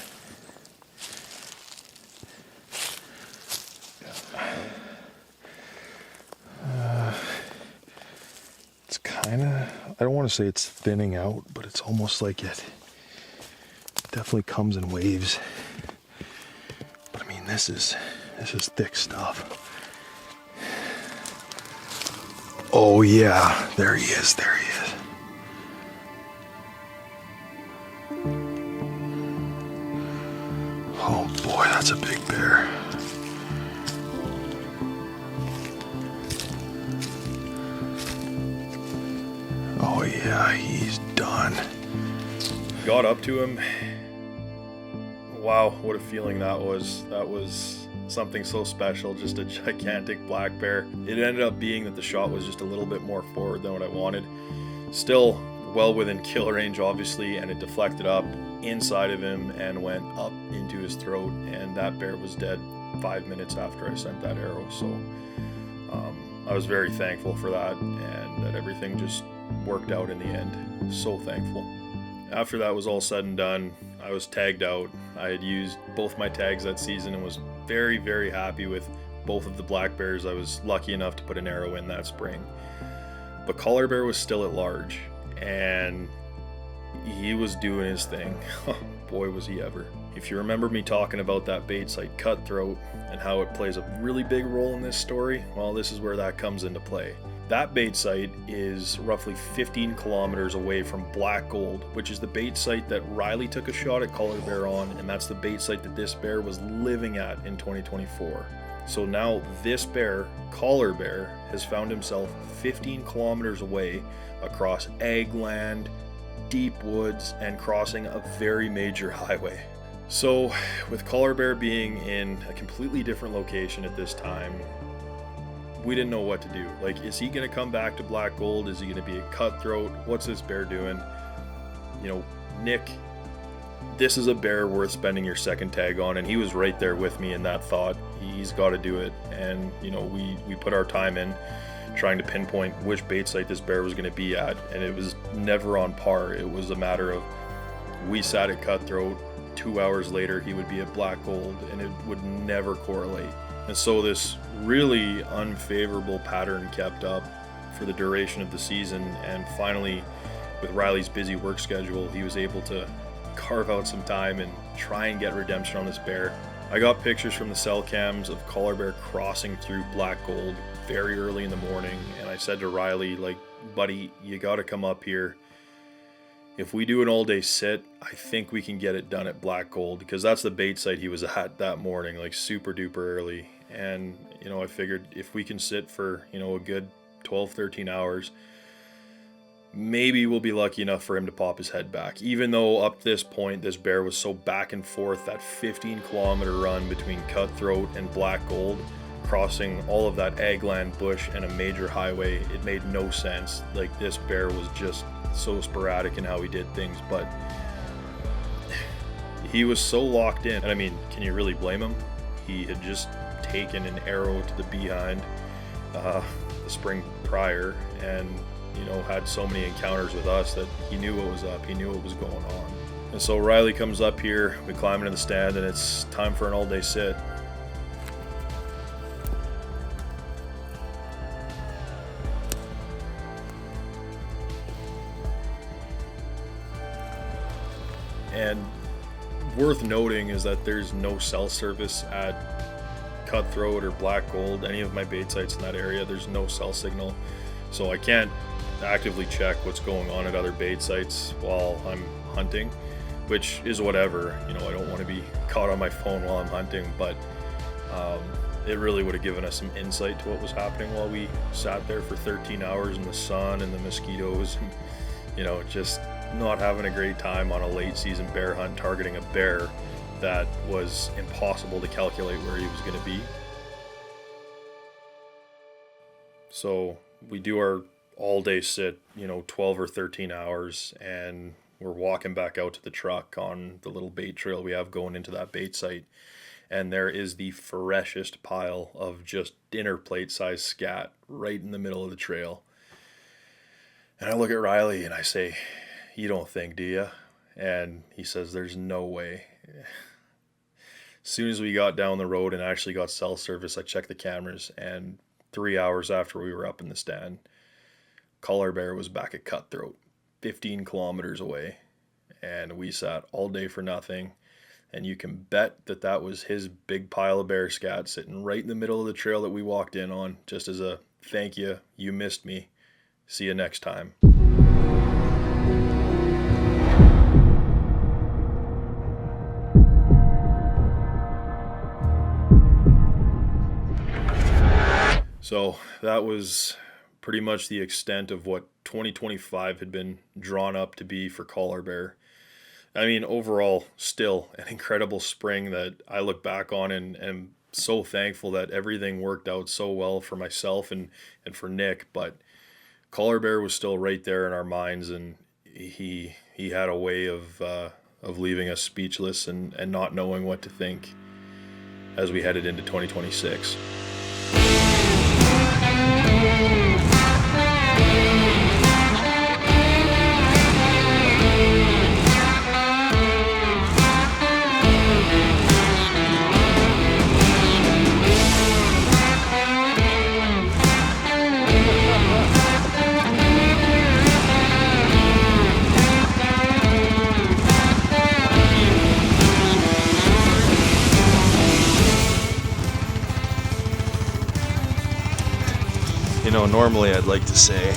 Speaker 5: It's kind of, I don't want to say it's thinning out, but it's almost like it definitely comes in waves. But I mean, this is This is thick stuff. Oh yeah, there he is, there he is. Oh boy, that's a big bear. Oh yeah, he's done.
Speaker 1: Got up to him. Wow, what a feeling that was. That was something so special, just a gigantic black bear. It ended up being that the shot was just a little bit more forward than what I wanted. Still well within kill range, obviously, and it deflected up inside of him and went up into his throat, and that bear was dead 5 minutes after I sent that arrow. So I was very thankful for that, and that everything just worked out in the end. So thankful. After that was all said and done, I was tagged out. I had used both my tags that season and was very, very happy with both of the black bears I was lucky enough to put an arrow in that spring. But collar bear was still at large, and he was doing his thing. Boy, was he ever. If you remember me talking about that bait site cutthroat and how it plays a really big role in this story, well, this is where that comes into play. That bait site is roughly 15 kilometers away from Black Gold, which is the bait site that Riley took a shot at collar bear on, and that's the bait site that this bear was living at in 2024. So now this bear, collar bear, has found himself 15 kilometers away across ag land, deep woods, and crossing a very major highway. So with collar bear being in a completely different location at this time, we didn't know what to do. Like, is he going to come back to Black Gold? Is he going to be a cutthroat? What's this bear doing? You know, Nick, this is a bear worth spending your second tag on, and he was right there with me in that thought. He's got to do it. And, you know, we put our time in trying to pinpoint which bait site this bear was going to be at, and it was never on par. It was a matter of, we sat at cutthroat, 2 hours later he would be at Black Gold, and it would never correlate. And so this really unfavorable pattern kept up for the duration of the season, and finally, with Riley's busy work schedule, he was able to carve out some time and try and get redemption on this bear. I got pictures from the cell cams of collar bear crossing through Black Gold very early in the morning, and I said to Riley, like, buddy, you gotta come up here. If we do an all-day sit, I think we can get it done at Black Gold, because that's the bait site he was at that morning, like super duper early. And, you know, I figured if we can sit for, you know, a good 12, 13 hours, maybe we'll be lucky enough for him to pop his head back. Even though up this point, this bear was so back and forth, that 15-kilometer run between Cutthroat and Black Gold, crossing all of that ag land, bush, and a major highway, it made no sense. Like, this bear was just so sporadic in how he did things, but he was so locked in. And I mean, can you really blame him? He had just taken an arrow to the behind the spring prior, and, you know, had so many encounters with us that he knew what was up, he knew what was going on. And so Riley comes up here, we climb into the stand, and it's time for an all-day sit. And worth noting is that there's no cell service at Cutthroat or Black Gold, any of my bait sites in that area. There's no cell signal, so I can't actively check what's going on at other bait sites while I'm hunting, which is whatever. You know, I don't want to be caught on my phone while I'm hunting, but it really would have given us some insight to what was happening while we sat there for 13 hours in the sun and the mosquitoes, and, you know, just not having a great time on a late season bear hunt, targeting a bear that was impossible to calculate where he was going to be. So we do our all day sit, you know, 12 or 13 hours, and we're walking back out to the truck on the little bait trail we have going into that bait site. And there is the freshest pile of just dinner plate size scat right in the middle of the trail. And I look at Riley and I say, "You don't think, do you?" And he says, "There's no way." As soon as we got down the road and actually got cell service, I checked the cameras, and 3 hours after we were up in the stand, collar bear was back at Cutthroat, 15 kilometers away. And we sat all day for nothing. And you can bet that that was his big pile of bear scat sitting right in the middle of the trail that we walked in on, just as a thank you, you missed me. See you next time. So that was pretty much the extent of what 2025 had been drawn up to be for Collar Bear. I mean, overall, still an incredible spring that I look back on and am so thankful that everything worked out so well for myself and for Nick. But Collar Bear was still right there in our minds, and he had a way of leaving us speechless and not knowing what to think as we headed into 2026.
Speaker 4: You know, normally I'd like to say,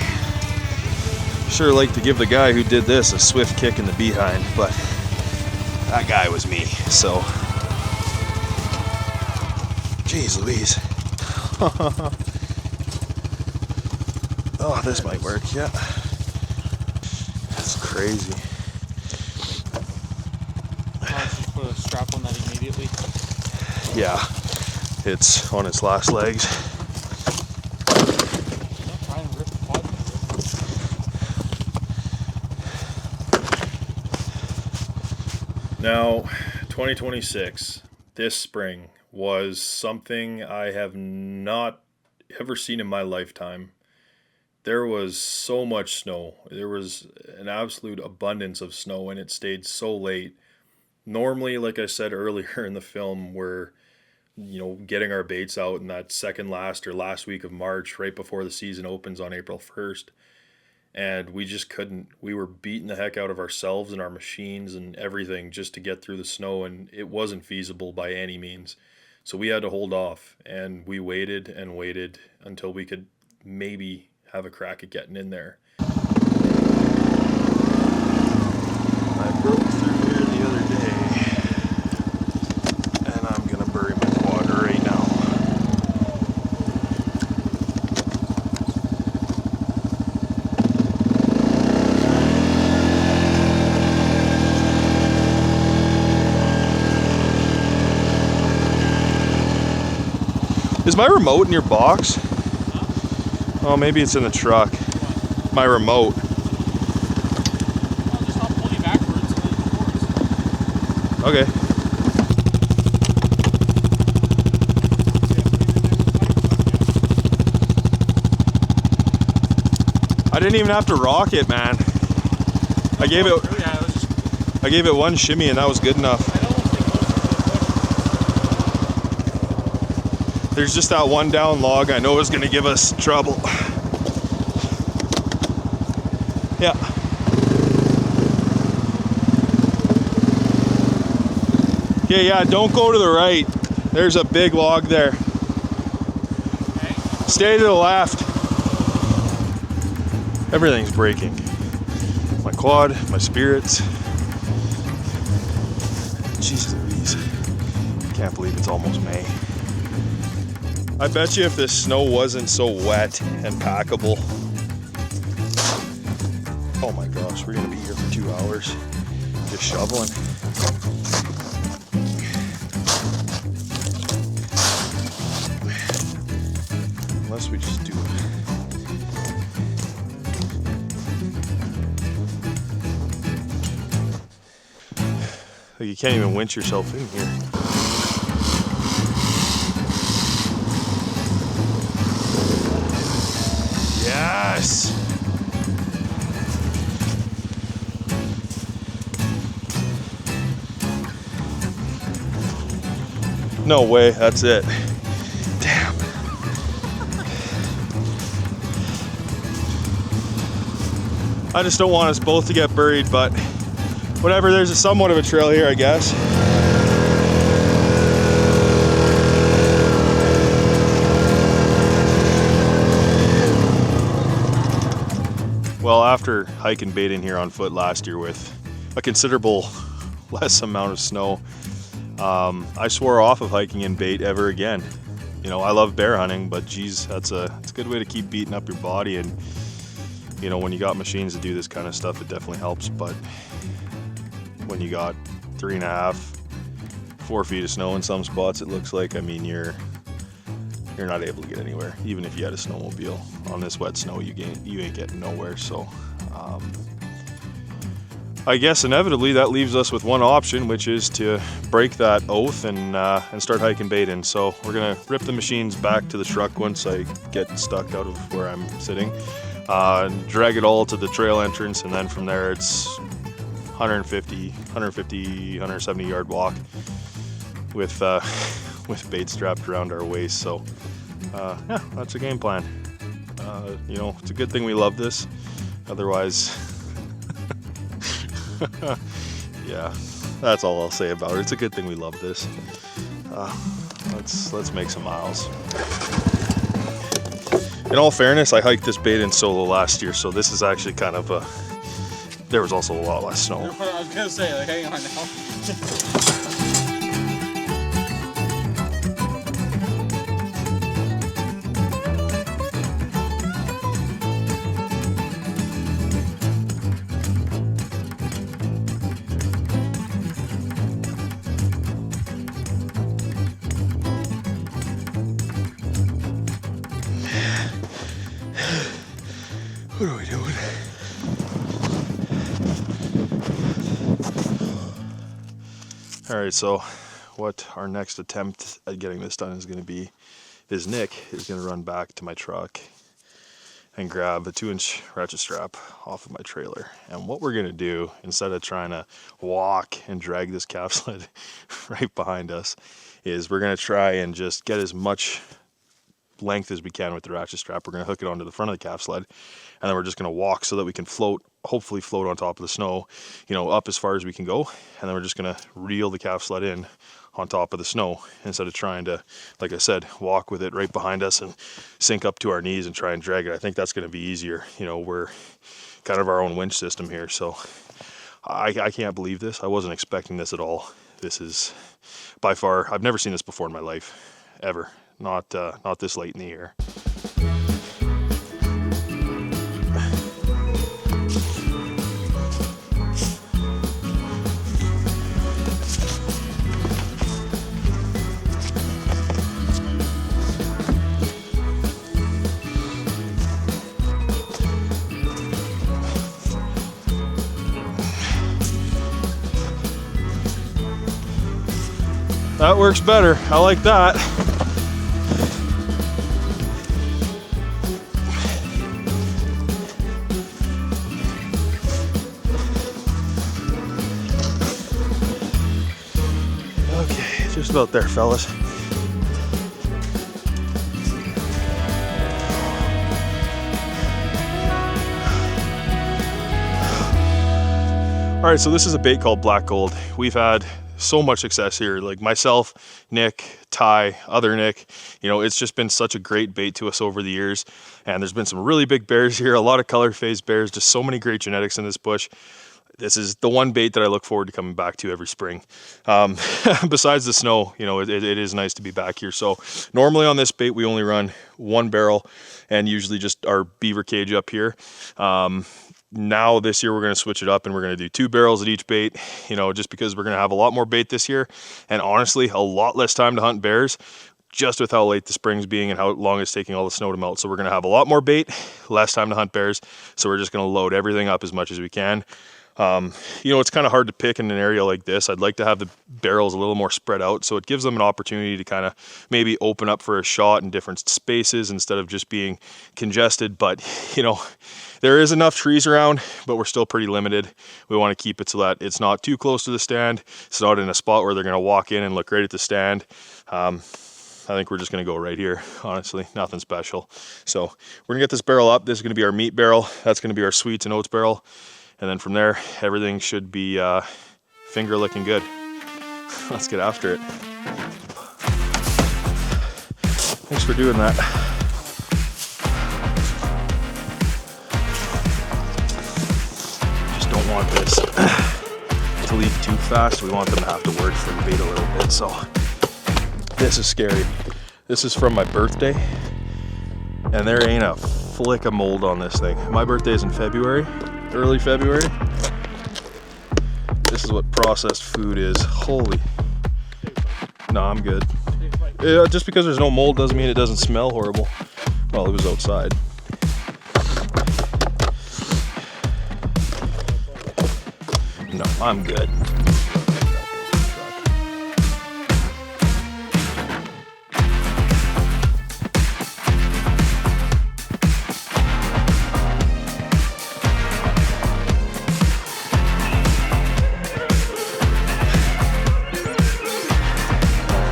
Speaker 4: sure like to give the guy who did this a swift kick in the behind, but that guy was me, so. Jeez Louise. Oh, this might work, yeah. That's crazy.
Speaker 10: Just put a strap on that immediately.
Speaker 4: Yeah, it's on its last legs.
Speaker 1: Now, 2026, this spring, was something I have not ever seen in my lifetime. There was so much snow. There was an absolute abundance of snow, and it stayed so late. Normally, like I said earlier in the film, we're, getting our baits out in that second last or last week of March, right before the season opens on April 1st. And we just couldn't. We were beating the heck out of ourselves and our machines and everything just to get through the snow, and it wasn't feasible by any means. So we had to hold off, and we waited and waited until we could maybe have a crack at getting in there.
Speaker 4: I broke through here the other day, and I'm gonna bury my quad right now. Is my remote in your box? Oh, maybe it's in the truck. My remote.
Speaker 10: I'll just help pull you backwards and then forwards.
Speaker 4: Okay. I didn't even have to rock it, man. I gave it one shimmy and that was good enough. There's just that one down log I know is gonna give us trouble. Yeah. Okay, yeah, don't go to the right. There's a big log there.
Speaker 10: Okay.
Speaker 4: Stay to the left. Everything's breaking. My quad, my spirits. Jeez Louise. Can't believe it's almost May. I bet you if this snow wasn't so wet and packable. Oh my gosh, we're gonna be here for 2 hours just shoveling. Unless we just do it. Like you can't even winch yourself in here. Yes! No way, that's it. Damn. I just don't want us both to get buried, but whatever, there's somewhat of a trail here, I guess.
Speaker 1: after hiking bait in here on foot last year with a considerable less amount of snow, I swore off of hiking in bait ever again. You know, I love bear hunting, but geez, it's a good way to keep beating up your body. And you know, when you got machines to do this kind of stuff, it definitely helps. But when you got 3.5, 4 feet of snow in some spots, it looks like, I mean, you're not able to get anywhere. Even if you had a snowmobile on this wet snow, you ain't getting nowhere. So I guess inevitably that leaves us with one option, which is to break that oath and start hiking bait in. So we're gonna rip the machines back to the truck once I get stuck out of where I'm sitting, drag it all to the trail entrance, and then from there it's 170 yard walk with bait strapped around our waist. So yeah, that's a game plan. You know, it's a good thing we love this. Otherwise, yeah, that's all I'll say about it. It's a good thing we love this. Let's make some miles. In all fairness, I hiked this bait in solo last year, so this is actually kind of a. There was also a lot less snow.
Speaker 10: I was gonna say, like, hang on now.
Speaker 1: What are we doing? All right, so what our next attempt at getting this done is going to be is Nick is going to run back to my truck and grab a 2-inch ratchet strap off of my trailer. And what we're going to do, instead of trying to walk and drag this calf sled right behind us, is we're going to try and just get as much length as we can with the ratchet strap. We're going to hook it onto the front of the calf sled, and then we're just going to walk so that we can hopefully float on top of the snow, you know, up as far as we can go. And then we're just going to reel the calf sled in on top of the snow instead of trying to, like I said, walk with it right behind us and sink up to our knees and try and drag it. I think that's going to be easier. You know, we're kind of our own winch system here. So I can't believe this. I wasn't expecting this at all. This is by far, I've never seen this before in my life, ever. Not this late in the year. That works better. I like that. Okay, just about there, fellas. All right, so this is a bait called black gold. We've had so much success here, like myself, Nick, Ty, other Nick. You know, it's just been such a great bait to us over the years. And there's been some really big bears here, a lot of color phased bears, just so many great genetics in this bush. This is the one bait that I look forward to coming back to every spring. Besides the snow, you know, it is nice to be back here. So normally on this bait, we only run 1 barrel and usually just our beaver cage up here. Now this year we're going to switch it up and we're going to do 2 barrels at each bait, you know, just because we're going to have a lot more bait this year and honestly a lot less time to hunt bears, just with how late the spring's being and how long it's taking all the snow to melt. So we're going to have a lot more bait, less time to hunt bears. So we're just going to load everything up as much as we can. You know, it's kind of hard to pick in an area like this. I'd like to have the barrels a little more spread out so it gives them an opportunity to kind of maybe open up for a shot in different spaces instead of just being congested. But, you know, there is enough trees around, but we're still pretty limited. We want to keep it so that it's not too close to the stand. It's not in a spot where they're going to walk in and look right at the stand. I think we're just going to go right here, honestly, nothing special. So we're going to get this barrel up. This is going to be our meat barrel. That's going to be our sweets and oats barrel. And then from there, everything should be finger licking good. Let's get after it. Thanks for doing that.
Speaker 5: want this to leave too fast. We want them to have to work for the bait a little bit. So this is scary. This is from my birthday, and there ain't a flick of mold on this thing. My birthday is in February, early February. This is what processed food is. Holy. No, I'm good. Yeah, just because there's no mold doesn't mean it doesn't smell horrible. Well, it was outside. No, I'm good.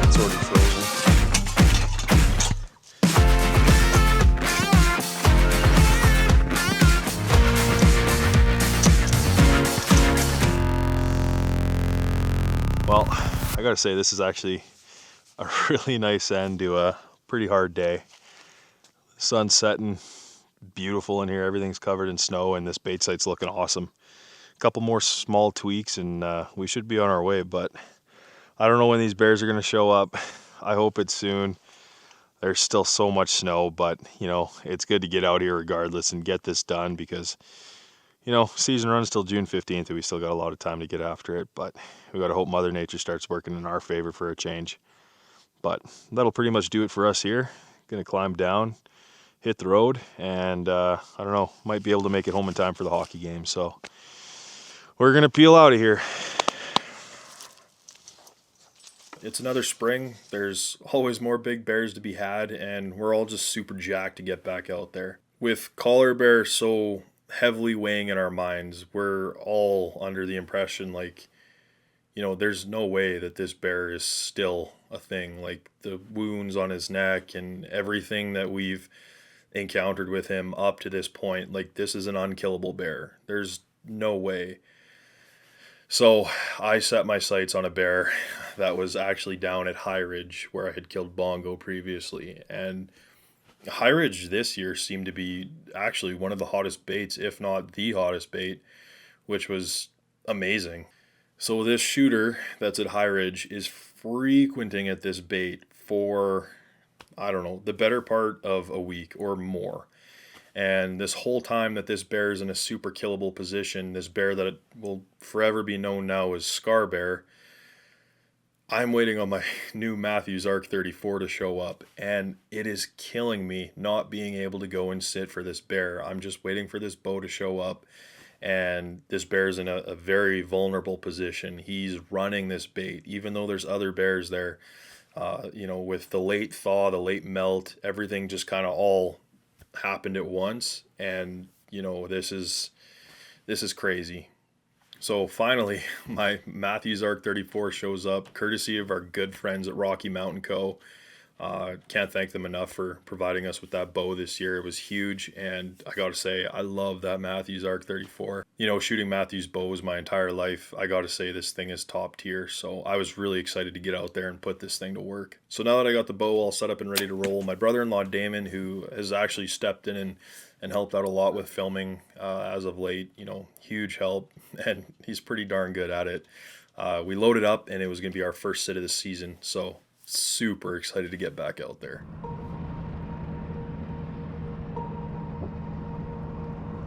Speaker 5: It's already frozen. Well, I gotta say, this is actually a really nice end to a pretty hard day. The sun's setting, beautiful in here. Everything's covered in snow, and this bait site's looking awesome. A couple more small tweaks, and we should be on our way, but I don't know when these bears are gonna show up. I hope it's soon. There's still so much snow, but you know, it's good to get out here regardless and get this done because, you know, season runs till June 15th and we still got a lot of time to get after it, but we got to hope Mother Nature starts working in our favor for a change. But that'll pretty much do it for us here. Gonna climb down, hit the road, and I don't know, might be able to make it home in time for the hockey game. So we're gonna peel out of here.
Speaker 1: It's another spring. There's always more big bears to be had, and we're all just super jacked to get back out there. With collar bear so heavily weighing in our minds, we're all under the impression like, you know, there's no way that this bear is still a thing. Like the wounds on his neck and everything that we've encountered with him up to this point, like this is an unkillable bear. There's no way. So I set my sights on a bear that was actually down at High Ridge where I had killed Bongo previously. And High Ridge this year seemed to be actually one of the hottest baits, if not the hottest bait, which was amazing. So this shooter that's at High Ridge is frequenting at this bait for, I don't know, the better part of a week or more. And this whole time that this bear is in a super killable position, this bear that will forever be known now as Scar Bear, I'm waiting on my new Matthews Arc 34 to show up, and it is killing me not being able to go and sit for this bear. I'm just waiting for this bow to show up, and this bear's in a very vulnerable position. He's running this bait, even though there's other bears there. You know, with the late thaw, the late melt, everything just kind of all happened at once, and you know, this is crazy. So finally my Matthews Arc 34 shows up, courtesy of our good friends at Rocky Mountain Co. Can't thank them enough for providing us with that bow this year. It was huge, and I gotta say, I love that Matthews Arc 34. You know, shooting Matthews bows my entire life, I gotta say this thing is top tier, so I was really excited to get out there and put this thing to work. So now that I got the bow all set up and ready to roll, my brother-in-law Damon, who has actually stepped in and helped out a lot with filming as of late, you know, huge help, and he's pretty darn good at it. We loaded up, and it was gonna be our first sit of the season, so super excited to get back out there.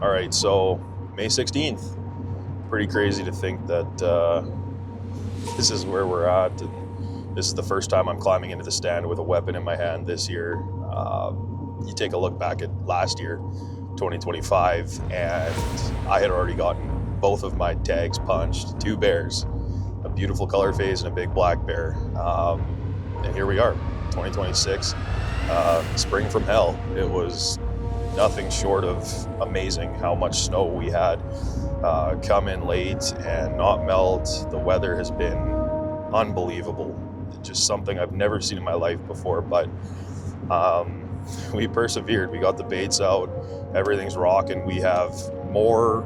Speaker 4: All right, so May 16th. Pretty crazy to think that this is where we're at. This is the first time I'm climbing into the stand with a weapon in my hand this year. You take a look back at last year, 2025, and I had already gotten both of my tags punched, 2 bears, a beautiful color phase and a big black bear. And here we are, 2026, spring from hell. It was nothing short of amazing how much snow we had come in late and not melt. The weather has been unbelievable. Just something I've never seen in my life before, but we persevered. We got the baits out, everything's rocking. We have more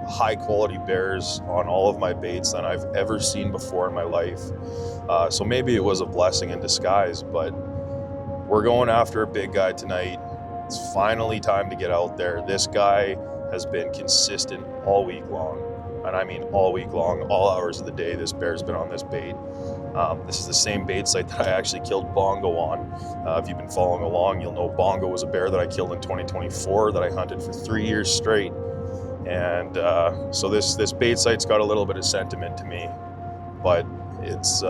Speaker 4: high quality bears on all of my baits than I've ever seen before in my life. So maybe it was a blessing in disguise, but we're going after a big guy tonight. It's finally time to get out there. This guy has been consistent all week long. and I mean all week long, all hours of the day, this bear's been on this bait. This is the same bait site that I actually killed Bongo on. If you've been following along, you'll know Bongo was a bear that I killed in 2024 that I hunted for 3 years straight. And so this bait site's got a little bit of sentiment to me, but it's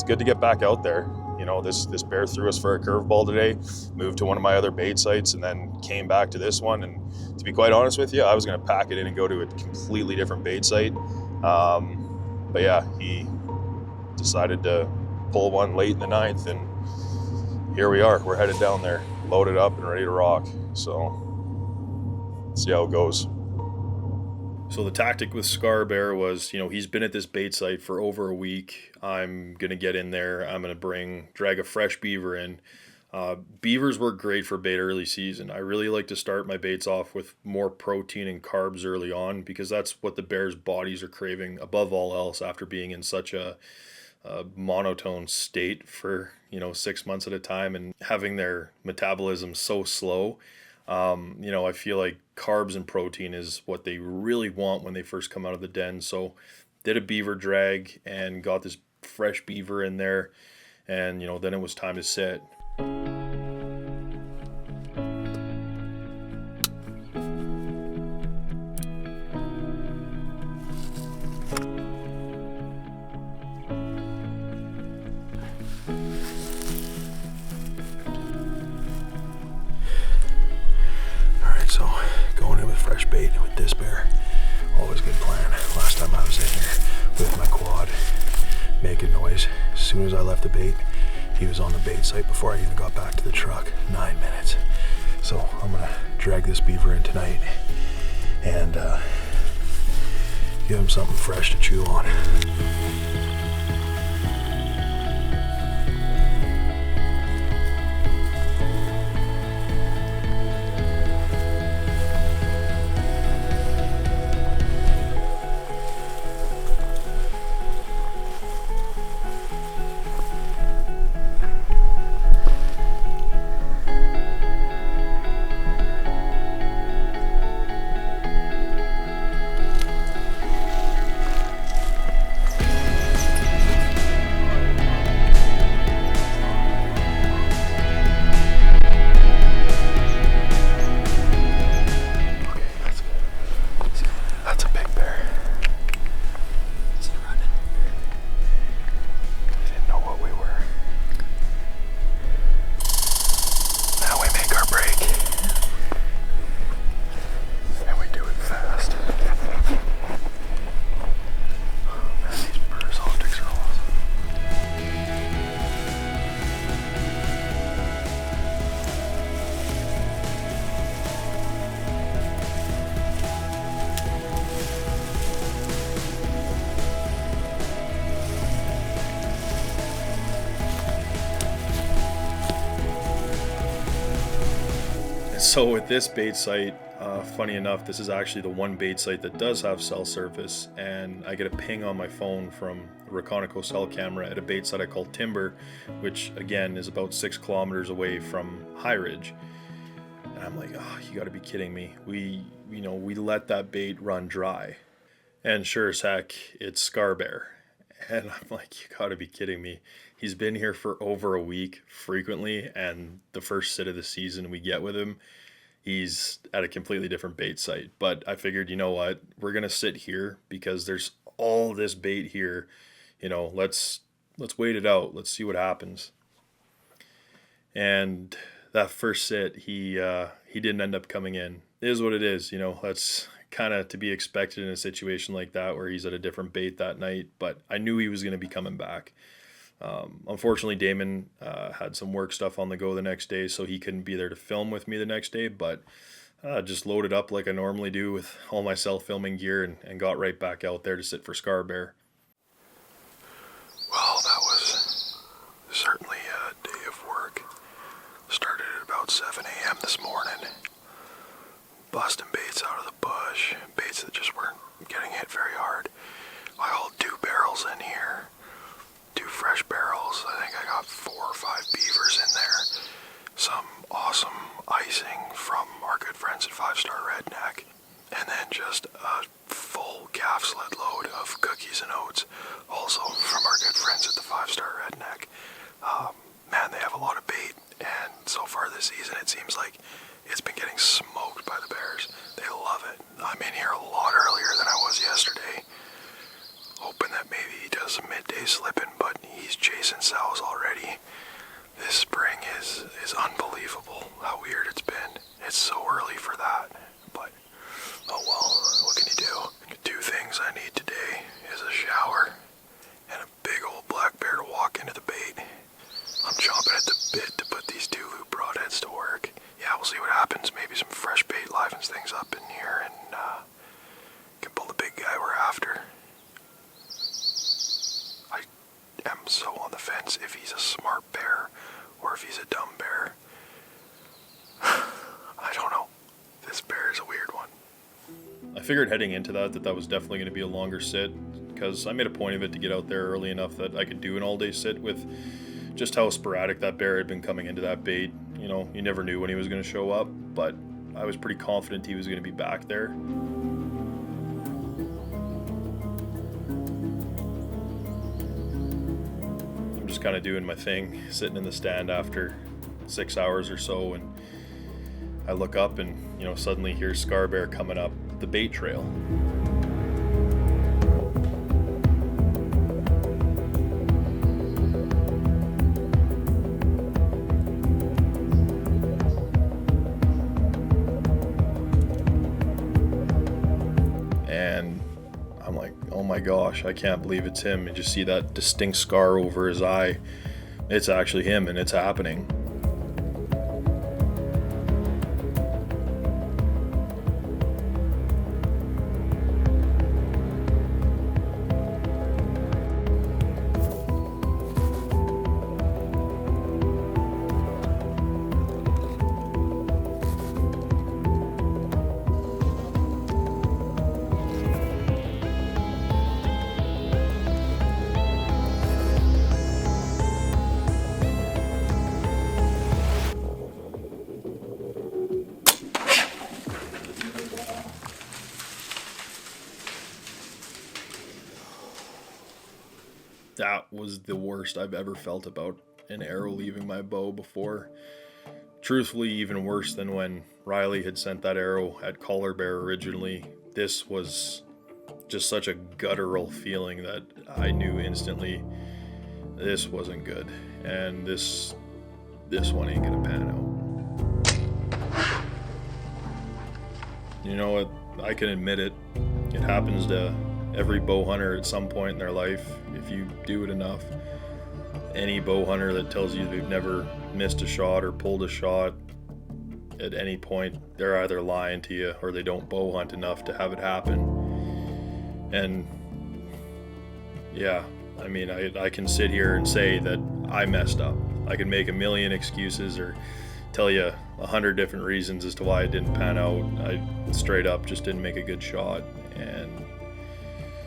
Speaker 4: good to get back out there. You know, this bear threw us for a curveball today, moved to one of my other bait sites, and then came back to this one. And to be quite honest with you, I was going to pack it in and go to a completely different bait site. But yeah, he decided to pull one late in the ninth, and here we are. We're headed down there, loaded up and ready to rock. So let's see how it goes.
Speaker 1: So the tactic with Scar Bear was, he's been at this bait site for over a week. I'm going to get in there. I'm going to drag a fresh beaver in. Beavers work great for bait early season. I really like to start my baits off with more protein and carbs early on, because that's what the bear's bodies are craving above all else after being in such a monotone state for 6 months at a time and having their metabolism so slow. I feel like carbs and protein is what they really want when they first come out of the den. So did a beaver drag and got this fresh beaver in there, and then it was time to sit.
Speaker 5: So going in with fresh bait with this bear, always good plan. Last time I was in here with my quad, making noise. As soon as I left the bait, he was on the bait site before I even got back to the truck. 9 minutes. So I'm gonna drag this beaver in tonight and give him something fresh to chew on.
Speaker 1: So with this bait site, funny enough, this is actually the one bait site that does have cell service, and I get a ping on my phone from a Reconico cell camera at a bait site I call Timber, which again is about 6 kilometers away from High Ridge. And I'm like, oh, you gotta be kidding me. We let that bait run dry. And sure as heck, it's Scar Bear. And I'm like, you gotta be kidding me. He's been here for over a week frequently, and the first sit of the season we get with him, he's at a completely different bait site. But I figured, you know what, we're gonna sit here because there's all this bait here. Let's wait it out. Let's see what happens. And that first sit, he didn't end up coming in. It is what it is. That's kind of to be expected in a situation like that where he's at a different bait that night. But I knew he was going to be coming back. Unfortunately, Damon had some work stuff on the go the next day, so he couldn't be there to film with me the next day, but just loaded up like I normally do with all my self-filming gear and got right back out there to sit for Scar Bear.
Speaker 5: Well, that was certainly a day of work. Started at about 7 a.m. this morning. Busting baits out of the bush, baits that just weren't getting hit very hard. I hauled 2 barrels in here. 2 fresh barrels. I think I got 4 or 5 beavers in there. Some awesome icing from our good friends at 5 Star Redneck. And then just a full calf sled load of cookies and oats, also from our good friends at the 5-Star Redneck. Man, they have a lot of bait, and so far this season it seems like it's been getting smoked by the bears. They love it. I'm in here a lot earlier than I was yesterday, hoping that maybe he does some midday slipping, but he's chasing sows already. This spring is unbelievable how weird it's been. It's so early for that, but oh well, what can you do? The 2 things I need today is a shower and a big old black bear to walk into the bait. I'm chomping at the bit to put these 2 loop broadheads to work. Yeah, we'll see what happens. Maybe some fresh bait livens things up in here and can pull the big guy we're after. I am so on the fence if he's a smart bear or if he's a dumb bear. I don't know. This bear is a weird one.
Speaker 1: I figured heading into that was definitely going to be a longer sit, because I made a point of it to get out there early enough that I could do an all-day sit with just how sporadic that bear had been coming into that bait. You know, you never knew when he was going to show up, but I was pretty confident he was going to be back there. I'm just kind of doing my thing, sitting in the stand after 6 hours or so, and I look up and, you know, suddenly here's Scar Bear coming up the bait trail. And I'm like, oh my gosh, I can't believe it's him. And just see that distinct scar over his eye. It's actually him, and it's happening. That was the worst I've ever felt about an arrow leaving my bow before. Truthfully, even worse than when Riley had sent that arrow at collar bear originally. This was just such a guttural feeling that I knew instantly this wasn't good, and this one ain't gonna pan out. You know what? I can admit it. It happens to every bow hunter at some point in their life if you do it enough. Any bow hunter that tells you they've never missed a shot or pulled a shot at any point, they're either lying to you or they don't bow hunt enough to have it happen. And yeah, I mean, I can sit here and say that I messed up. I can make a million excuses or tell you 100 different reasons as to why it didn't pan out. I straight up just didn't make a good shot. And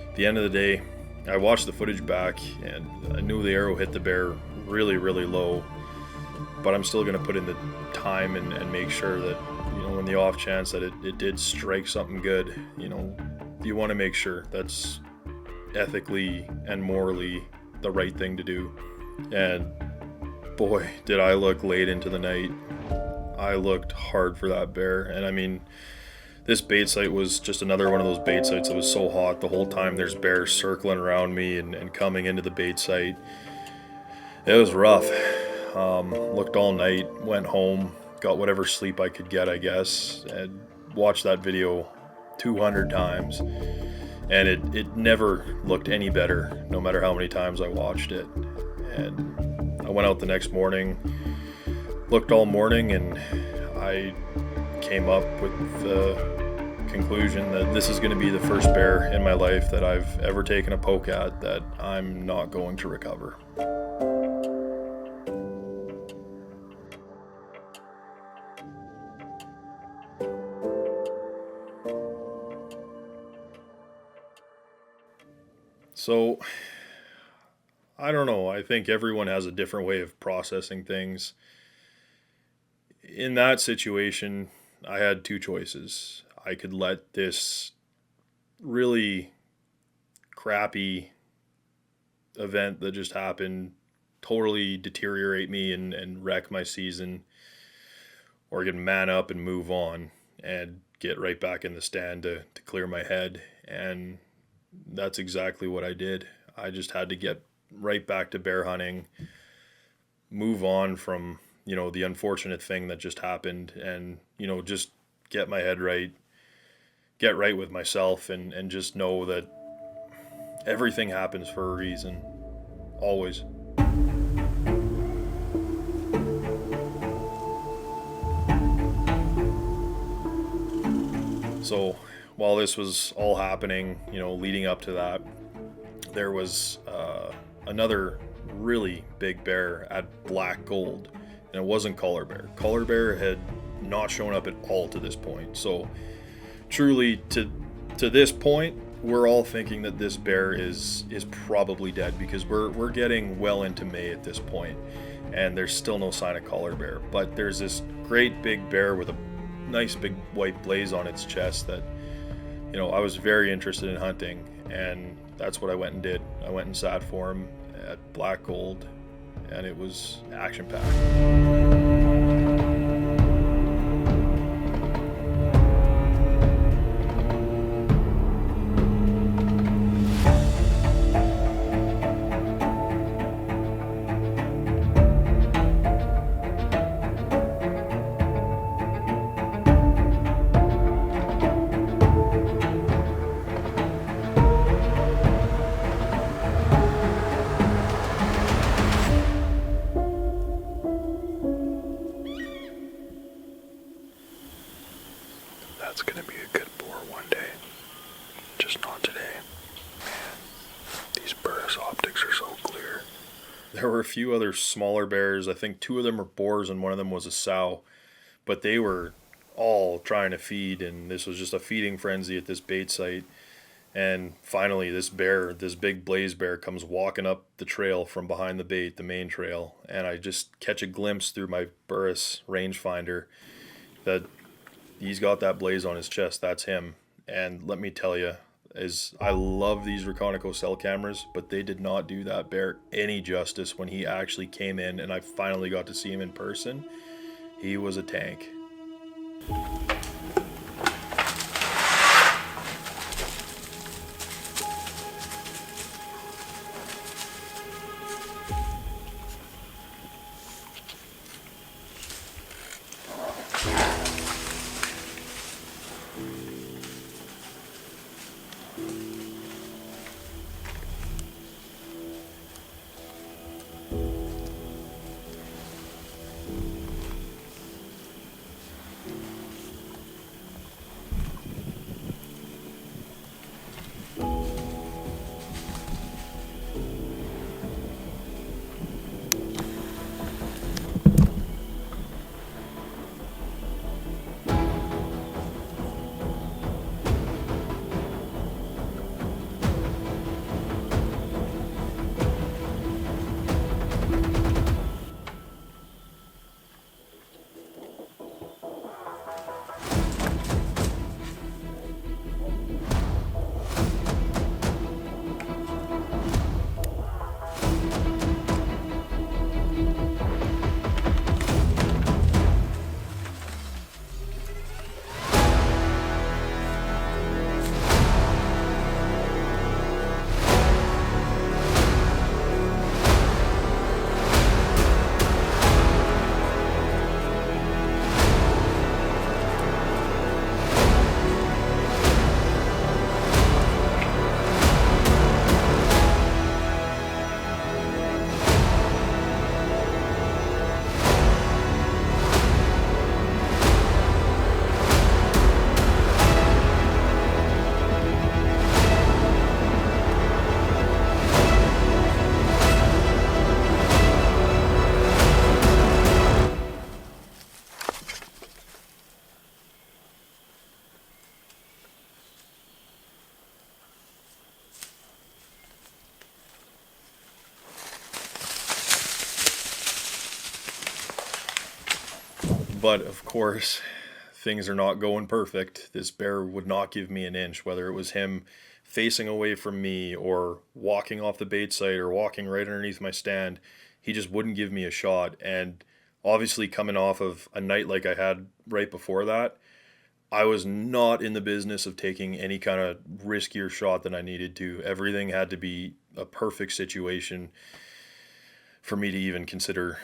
Speaker 1: at the end of the day, I watched the footage back and I knew the arrow hit the bear really, really low, but I'm still going to put in the time and make sure that, you know, in the off chance that it did strike something good, you know, you want to make sure that's ethically and morally the right thing to do. And boy, did I look late into the night. I looked hard for that bear. And I mean, this bait site was just another one of those bait sites that was so hot the whole time there's bears circling around me and coming into the bait site. It was rough. Looked all night, went home, got whatever sleep I could get, I guess, and watched that video 200 times. And it never looked any better, no matter how many times I watched it. And I went out the next morning, looked all morning, and I came up with the conclusion that this is going to be the first bear in my life that I've ever taken a poke at that I'm not going to recover. So, I don't know. I think everyone has a different way of processing things. In that situation, I had two choices. I could let this really crappy event that just happened totally deteriorate me and wreck my season, or I can man up and move on and get right back in the stand to clear my head. And that's exactly what I did. I just had to get right back to bear hunting, move on from, the unfortunate thing that just happened, and, just get my head right, get right with myself, and just know that everything happens for a reason. Always. So while this was all happening, leading up to that, there was another really big bear at Black Gold, and it wasn't color bear. Color bear had not shown up at all to this point. So truly, to this point, we're all thinking that this bear is probably dead, because we're getting well into May at this point, and there's still no sign of color bear. But there's this great big bear with a nice big white blaze on its chest that, I was very interested in hunting, and that's what I went and did. I went and sat for him at Black Gold, and it was action packed.
Speaker 5: That's gonna be a good boar one day. Just not today. Man, these Burris optics are so clear.
Speaker 1: There were a few other smaller bears. I think 2 of them were boars and one of them was a sow. But they were all trying to feed, and this was just a feeding frenzy at this bait site. And finally, this big blaze bear, comes walking up the trail from behind the bait, the main trail. And I just catch a glimpse through my Burris rangefinder that he's got that blaze on his chest. That's him. And let me tell you, I love these Reconico cell cameras, but they did not do that bear any justice when he actually came in and I finally got to see him in person. He was a tank. But of course, things are not going perfect, this bear would not give me an inch, whether it was him facing away from me or walking off the bait site or walking right underneath my stand. He just wouldn't give me a shot. And obviously, coming off of a night like I had right before that, I was not in the business of taking any kind of riskier shot than I needed to. Everything had to be a perfect situation for me to even consider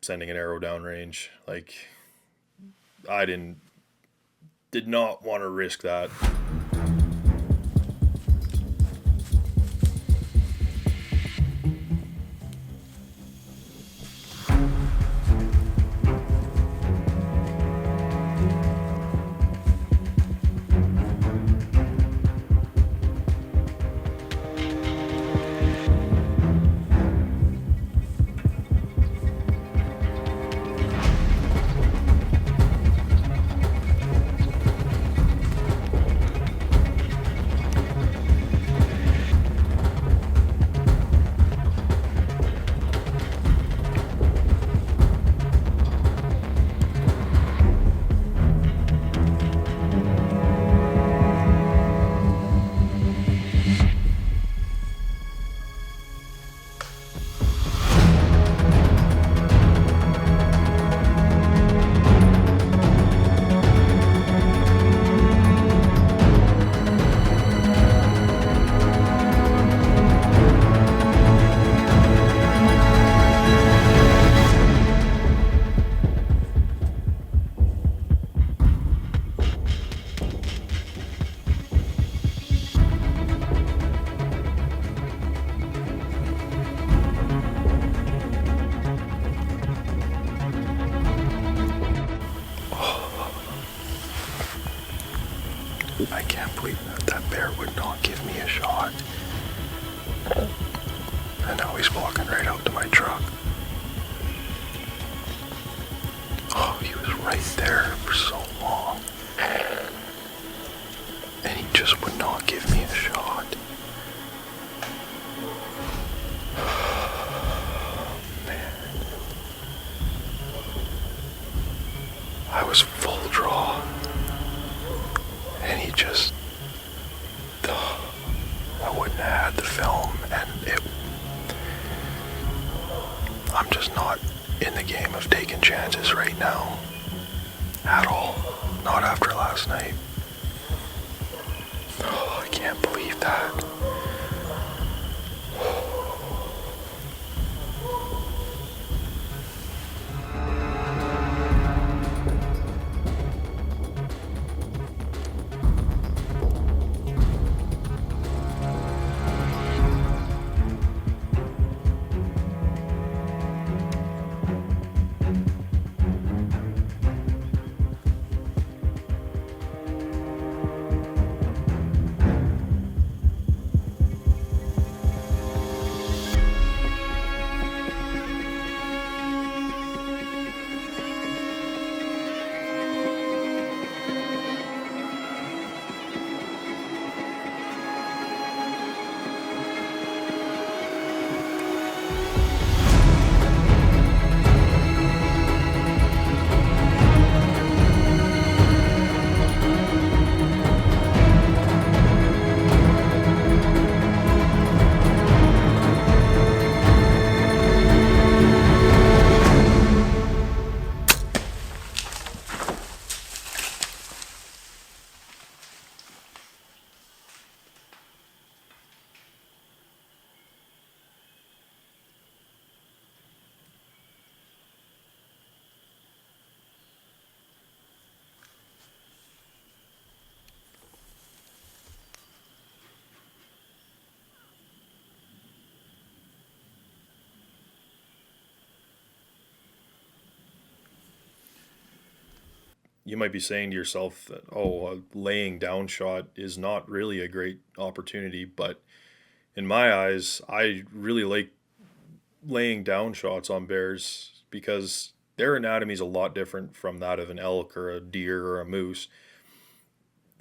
Speaker 1: sending an arrow downrange. Like, I did not want to risk that.
Speaker 5: I can't believe that bear would not give me a shot. And now he's walking right out to my truck. Oh, he was right there for so long. And he just would not give me a shot. Man. I was full draw. And he just, I wouldn't have had the film, and I'm just not in the game of taking chances right now, at all, not after last night. Oh, I can't believe that.
Speaker 1: You might be saying to yourself that, oh, a laying down shot is not really a great opportunity, but in my eyes, I really like laying down shots on bears because their anatomy is a lot different from that of an elk or a deer or a moose.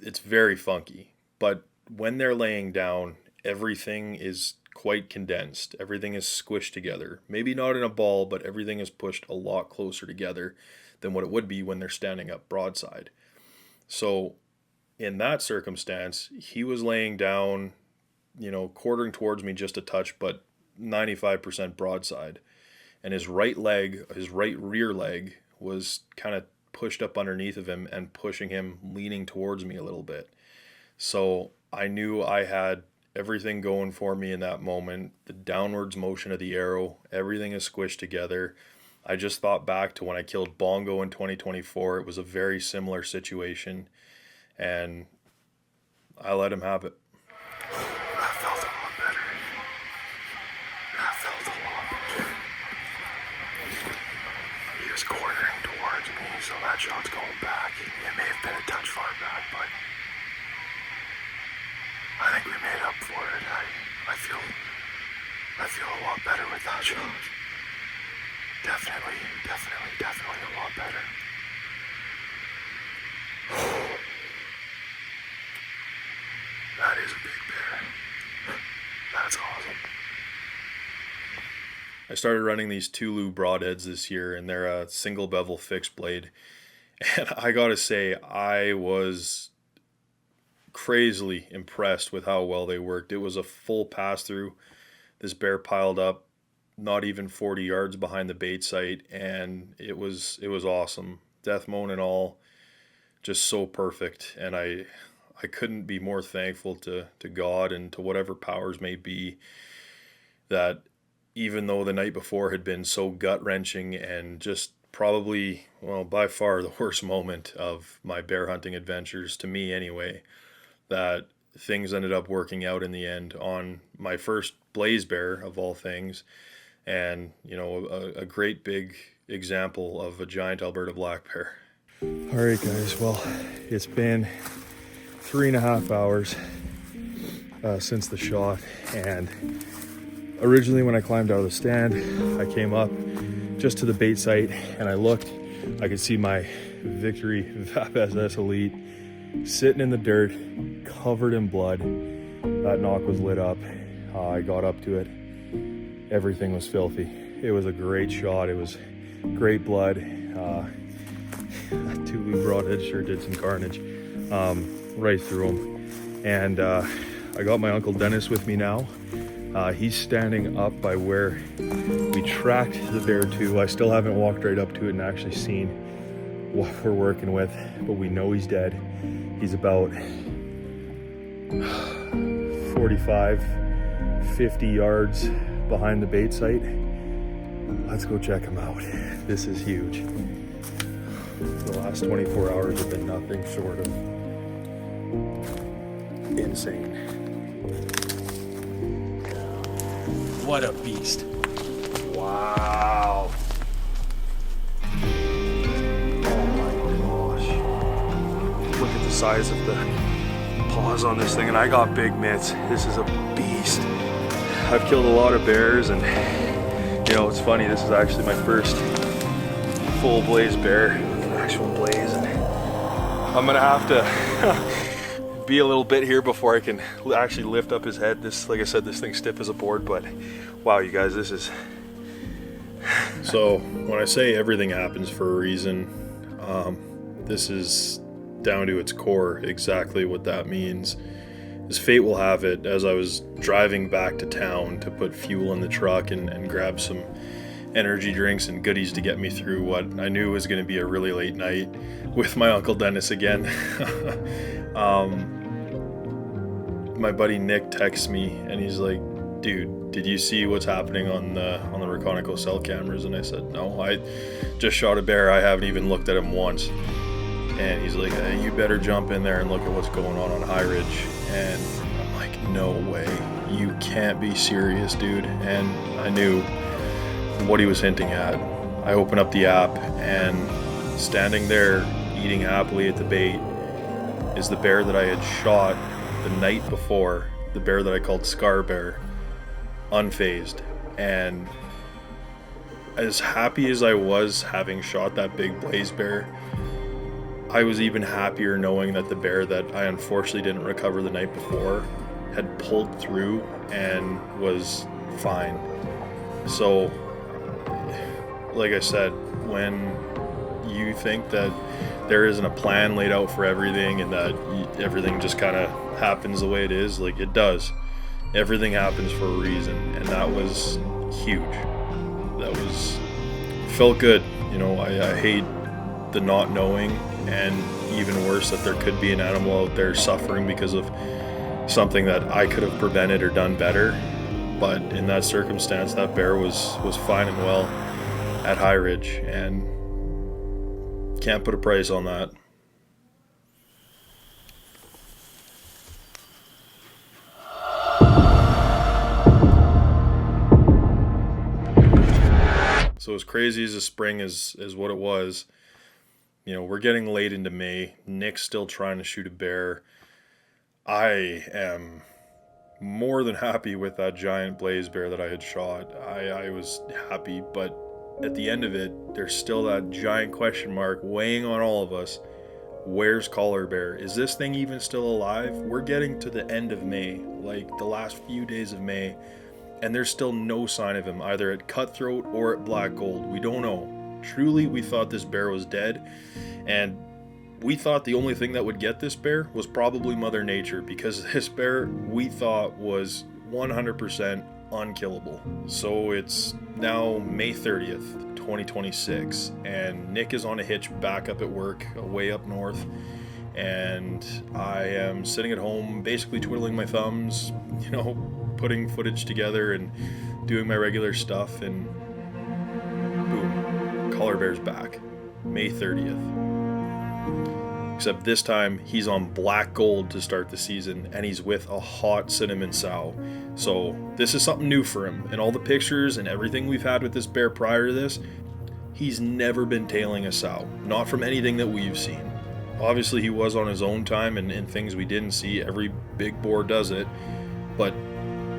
Speaker 1: It's very funky, but when they're laying down, everything is quite condensed. Everything is squished together. Maybe not in a ball, but everything is pushed a lot closer together. than what it would be when they're standing up broadside. So in that circumstance, he was laying down, quartering towards me just a touch, but 95% broadside. And his right rear leg was kind of pushed up underneath of him and pushing him, leaning towards me a little bit. So I knew I had everything going for me in that moment. The downwards motion of the arrow, everything is squished together. I just thought back to when I killed Bongo in 2024. It was a very similar situation, and I let him have it.
Speaker 5: That felt a lot better. That felt a lot better. He was quartering towards me, so that shot's going back. It may have been a touch far back, but I think we made up for it. I feel a lot better with that shot. Definitely a lot better. That is a big bear. That's awesome.
Speaker 1: I started running these Tulu broadheads this year, and they're a single bevel fixed blade. And I gotta say, I was crazily impressed with how well they worked. It was a full pass through. This bear piled up not even 40 yards behind the bait site, and it was awesome. Death moan and all, just so perfect. And I couldn't be more thankful to God and to whatever powers may be, that even though the night before had been so gut-wrenching and just probably, well, by far the worst moment of my bear hunting adventures, to me anyway, that things ended up working out in the end on my first blaze bear of all things. And, a great big example of a giant Alberta black bear.
Speaker 5: All right, guys. Well, it's been 3.5 hours since the shot. And originally when I climbed out of the stand, I came up just to the bait site and I looked. I could see my Victory VAP SS Elite sitting in the dirt, covered in blood. That knock was lit up. I got up to it. Everything was filthy. It was a great shot. It was great blood. That Tulu broadhead sure did some carnage right through him. And I got my Uncle Dennis with me now. He's standing up by where we tracked the bear to. I still haven't walked right up to it and actually seen what we're working with, but we know he's dead. He's about 45, 50 yards behind the bait site. Let's go check him out. This is huge. The last 24 hours have been nothing short of insane.
Speaker 10: What a beast.
Speaker 5: Wow. Oh my gosh. Look at the size of the paws on this thing, and I got big mitts. This is a beast. I've killed a lot of bears, and it's funny, this is actually my first full blaze bear, an actual blaze, and I'm gonna have to be a little bit here before I can actually lift up his head. This, like I said, this thing's stiff as a board, but wow, you guys, this is...
Speaker 1: So when I say everything happens for a reason, this is down to its core exactly what that means. As fate will have it, as I was driving back to town to put fuel in the truck and grab some energy drinks and goodies to get me through what I knew was going to be a really late night with my Uncle Dennis again, my buddy Nick texts me and he's like, dude, did you see what's happening on the Reconoco cell cameras? And I said, no, I just shot a bear. I haven't even looked at him once. And he's like, hey, you better jump in there and look at what's going on High Ridge. And I'm like, no way. You can't be serious, dude. And I knew what he was hinting at. I open up the app, and standing there eating happily at the bait is the bear that I had shot the night before, the bear that I called Scar Bear, unfazed. And as happy as I was having shot that big blaze bear, I was even happier knowing that the bear that I unfortunately didn't recover the night before had pulled through and was fine. So, like I said, when you think that there isn't a plan laid out for everything and that everything just kind of happens the way it is. Like, it does. Everything happens for a reason, and that was huge. That was felt good. You know, I hate the not knowing, and even worse that there could be an animal out there suffering because of something that I could have prevented or done better. But in that circumstance, that bear was fine and well at High Ridge, and can't put a price on that. So as crazy as the spring is what it was, you know, we're getting late into May. Nick's still trying to shoot a bear. I am more than happy with that giant blaze bear that I had shot. I was happy, but at the end of it, there's still that giant question mark weighing on all of us. Where's Collar Bear? Is this thing even still alive? We're getting to the end of May, like the last few days of May, and there's still no sign of him, either at Cutthroat or at Black Gold. We don't know. Truly, we thought this bear was dead, and we thought the only thing that would get this bear was probably Mother Nature, because this bear we thought was 100% unkillable. So it's now May 30th, 2026, and Nick is on a hitch back up at work, way up north, and I am sitting at home basically twiddling my thumbs, you know, putting footage together and doing my regular stuff, and boom, Collar Bear's back. May 30th. Except this time he's on Black Gold to start the season, and he's with a hot cinnamon sow. So this is something new for him. And all the pictures and everything we've had with this bear prior to this, he's never been tailing a sow. Not from anything that we've seen. Obviously he was on his own time and things we didn't see. Every big boar does it. But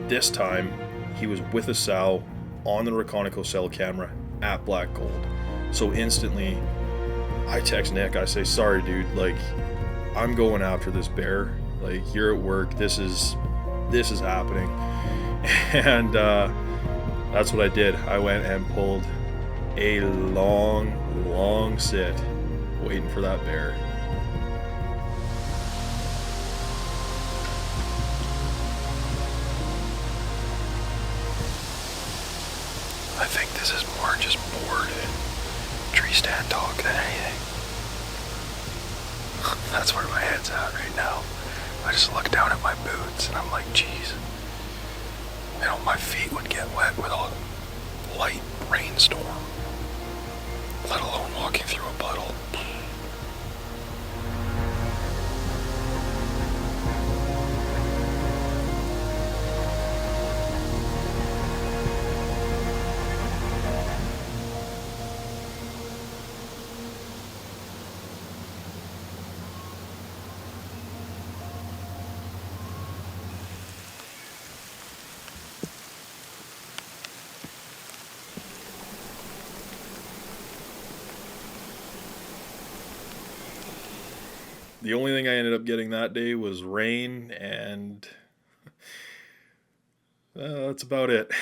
Speaker 1: this time he was with a sow on the Reconico cell camera at Black Gold. So instantly I text Nick, I say, sorry dude, like, I'm going after this bear. Like, you're at work, this is happening. And that's what I did. I went and pulled a long sit waiting for that bear.
Speaker 5: I think this is more just bored tree stand talk than anything. That's where my head's at right now. I just look down at my boots and I'm like, geez, you know, my feet would get wet with a light rainstorm, let alone walking through a puddle.
Speaker 1: The only thing I ended up getting that day was rain, and that's about it.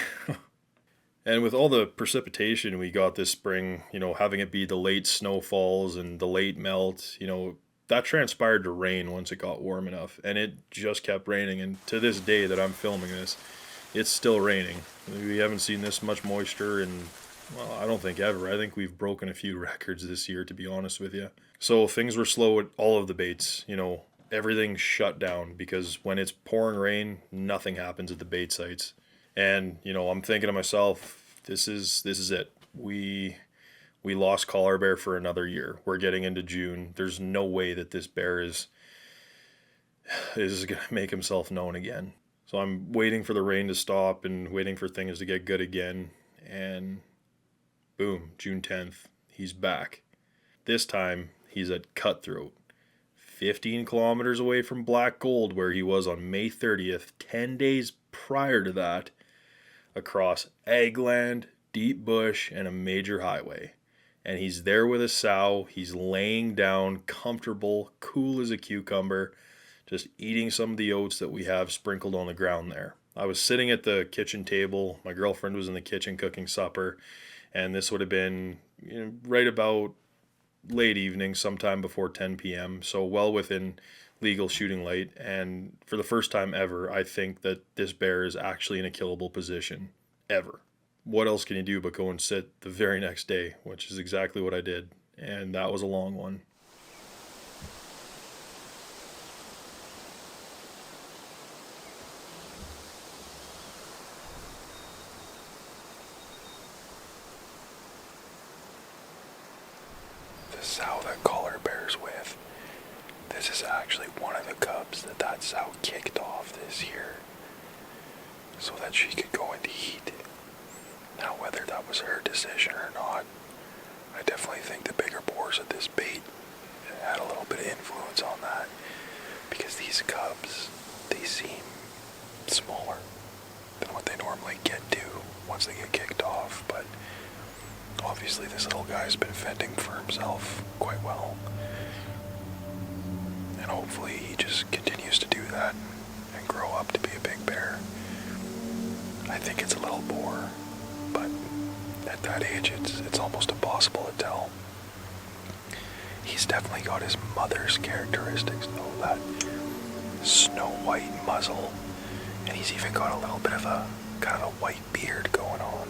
Speaker 1: And with all the precipitation we got this spring, you know, having it be the late snowfalls and the late melt, you know, that transpired to rain once it got warm enough, and it just kept raining. And to this day that I'm filming this, it's still raining. We haven't seen this much moisture in, well, I don't think ever. I think we've broken a few records this year, to be honest with you. So things were slow at all of the baits, you know, everything shut down, because when it's pouring rain, nothing happens at the bait sites. And, you know, I'm thinking to myself, this is it. We lost Collar Bear for another year. We're getting into June. There's no way that this bear is going to make himself known again. So I'm waiting for the rain to stop and waiting for things to get good again. And boom, June 10th, he's back. This time, he's at Cutthroat, 15 kilometers away from Black Gold, where he was on May 30th, 10 days prior to that, across eggland, deep bush, and a major highway. And he's there with a sow. He's laying down, comfortable, cool as a cucumber, just eating some of the oats that we have sprinkled on the ground there. I was sitting at the kitchen table. My girlfriend was in the kitchen cooking supper, and this would have been, you know, right about late evening, sometime before 10 p.m., so well within legal shooting light. And for the first time ever, I think that this bear is actually in a killable position, ever. What else can you do but go and sit the very next day, which is exactly what I did, and that was a long one.
Speaker 5: The sow that collar bears with, this is actually one of the cubs that sow kicked off this year so that she could go into heat. Now, whether that was her decision or not, I definitely think the bigger boars of this bait had a little bit of influence on that, because these cubs, they seem smaller than what they normally get to once they get kicked off, but obviously this little guy's been fending for himself quite well, and hopefully he just continues to do that and grow up to be a big bear. I think it's a little boar, but at that age it's almost impossible to tell. He's definitely got his mother's characteristics though, that snow white muzzle, and he's even got a little bit of a kind of a white beard going on.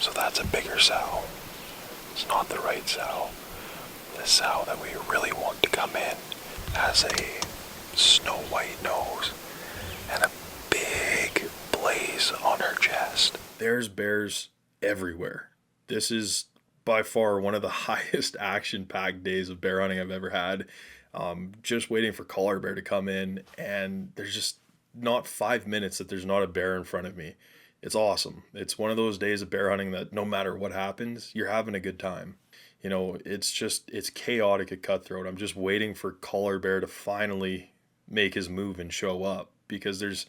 Speaker 5: So that's a bigger sow. It's not the right sow. The sow that we really want to come in has a snow white nose and a big blaze on her chest.
Speaker 1: There's bears everywhere. This is by far one of the highest action-packed days of bear hunting I've ever had. Just waiting for collar bear to come in, and there's just not 5 minutes that there's not a bear in front of me. It's awesome. It's one of those days of bear hunting that no matter what happens, you're having a good time. You know, it's chaotic at Cutthroat. I'm just waiting for collar bear to finally make his move and show up, because there's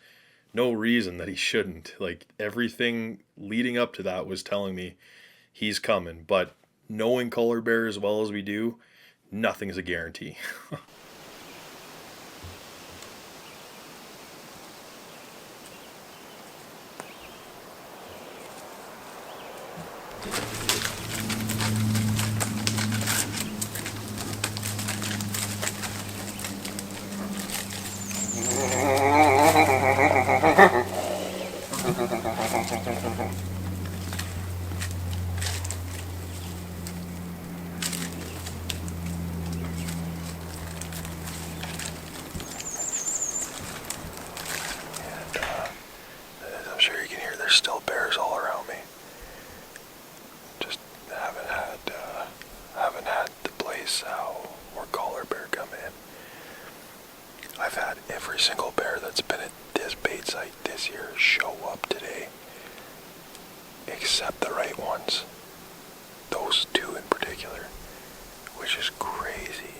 Speaker 1: no reason that he shouldn't. Like, everything leading up to that was telling me he's coming, but knowing collar bear as well as we do, nothing is a guarantee.
Speaker 5: every single bear that's been at this bait site this year show up today. Except the right ones. Those two in particular. Which is crazy.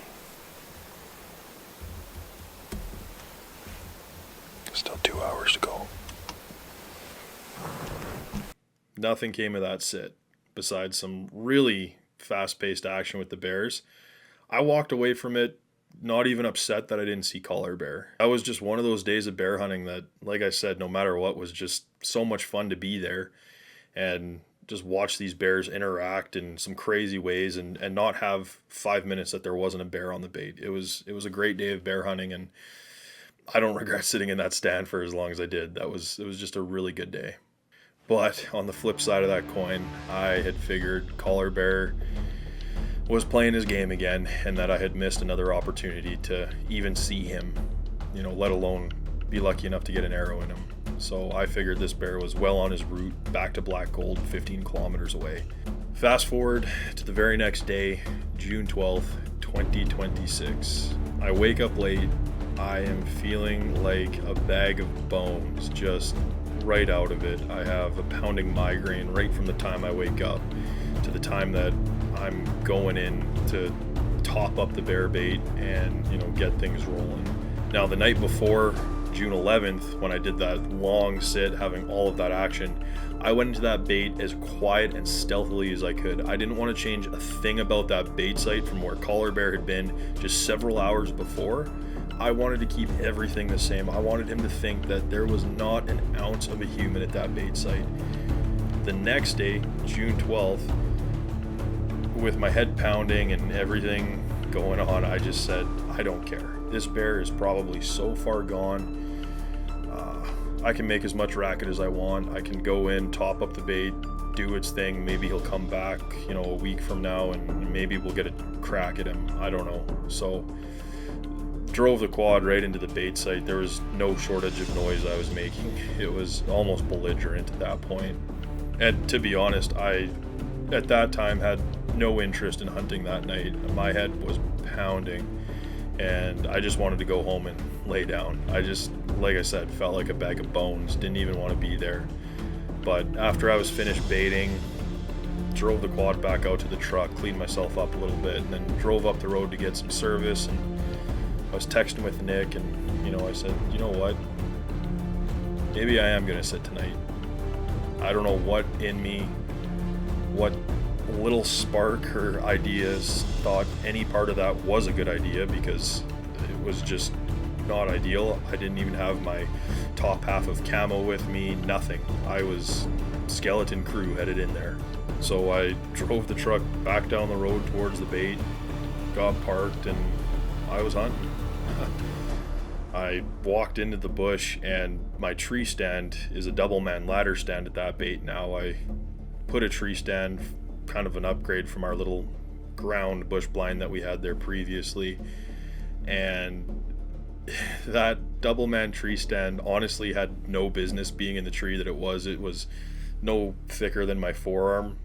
Speaker 5: Still 2 hours to go.
Speaker 1: Nothing came of that sit, besides some really fast-paced action with the bears. I walked away from it not even upset that I didn't see collar bear. That was just one of those days of bear hunting that, like I said, no matter what, was just so much fun to be there and just watch these bears interact in some crazy ways and not have 5 minutes that there wasn't a bear on the bait. It was a great day of bear hunting, and I don't regret sitting in that stand for as long as I did. It was just a really good day. But on the flip side of that coin, I had figured collar bear was playing his game again, and that I had missed another opportunity to even see him, let alone be lucky enough to get an arrow in him. So I figured this bear was well on his route back to Black Gold, 15 kilometers away. Fast forward to the very next day, June 12th, 2026. I wake up late. I am feeling like a bag of bones, just right out of it. I have a pounding migraine right from the time I wake up to the time that I'm going in to top up the bear bait and, get things rolling. Now, the night before, June 11th, when I did that long sit, having all of that action, I went into that bait as quiet and stealthily as I could. I didn't want to change a thing about that bait site from where collar bear had been just several hours before. I wanted to keep everything the same. I wanted him to think that there was not an ounce of a human at that bait site. The next day, June 12th, with my head pounding and everything going on, I just said, I don't care. This bear is probably so far gone. I can make as much racket as I want. I can go in, top up the bait, do its thing. Maybe he'll come back, a week from now, and maybe we'll get a crack at him. I don't know. So drove the quad right into the bait site. There was no shortage of noise I was making. It was almost belligerent at that point. And to be honest, I, at that time, had no interest in hunting that night. My head was pounding, and I just wanted to go home and lay down. I just, like I said, felt like a bag of bones. Didn't even want to be there. But after I was finished baiting, drove the quad back out to the truck, cleaned myself up a little bit, and then drove up the road to get some service. And I was texting with Nick, and I said, you know what, maybe I am gonna sit tonight. I don't know what in me, what little spark or ideas thought any part of that was a good idea, because it was just not ideal. I didn't even have my top half of camo with me, nothing. I was skeleton crew headed in there. So I drove the truck back down the road towards the bait, got parked, and I was hunting. I walked into the bush, and my tree stand is a double man ladder stand at that bait now. I put a tree stand, kind of an upgrade from our little ground bush blind that we had there previously, and that double man tree stand honestly had no business being in the tree that it was. It was no thicker than my forearm,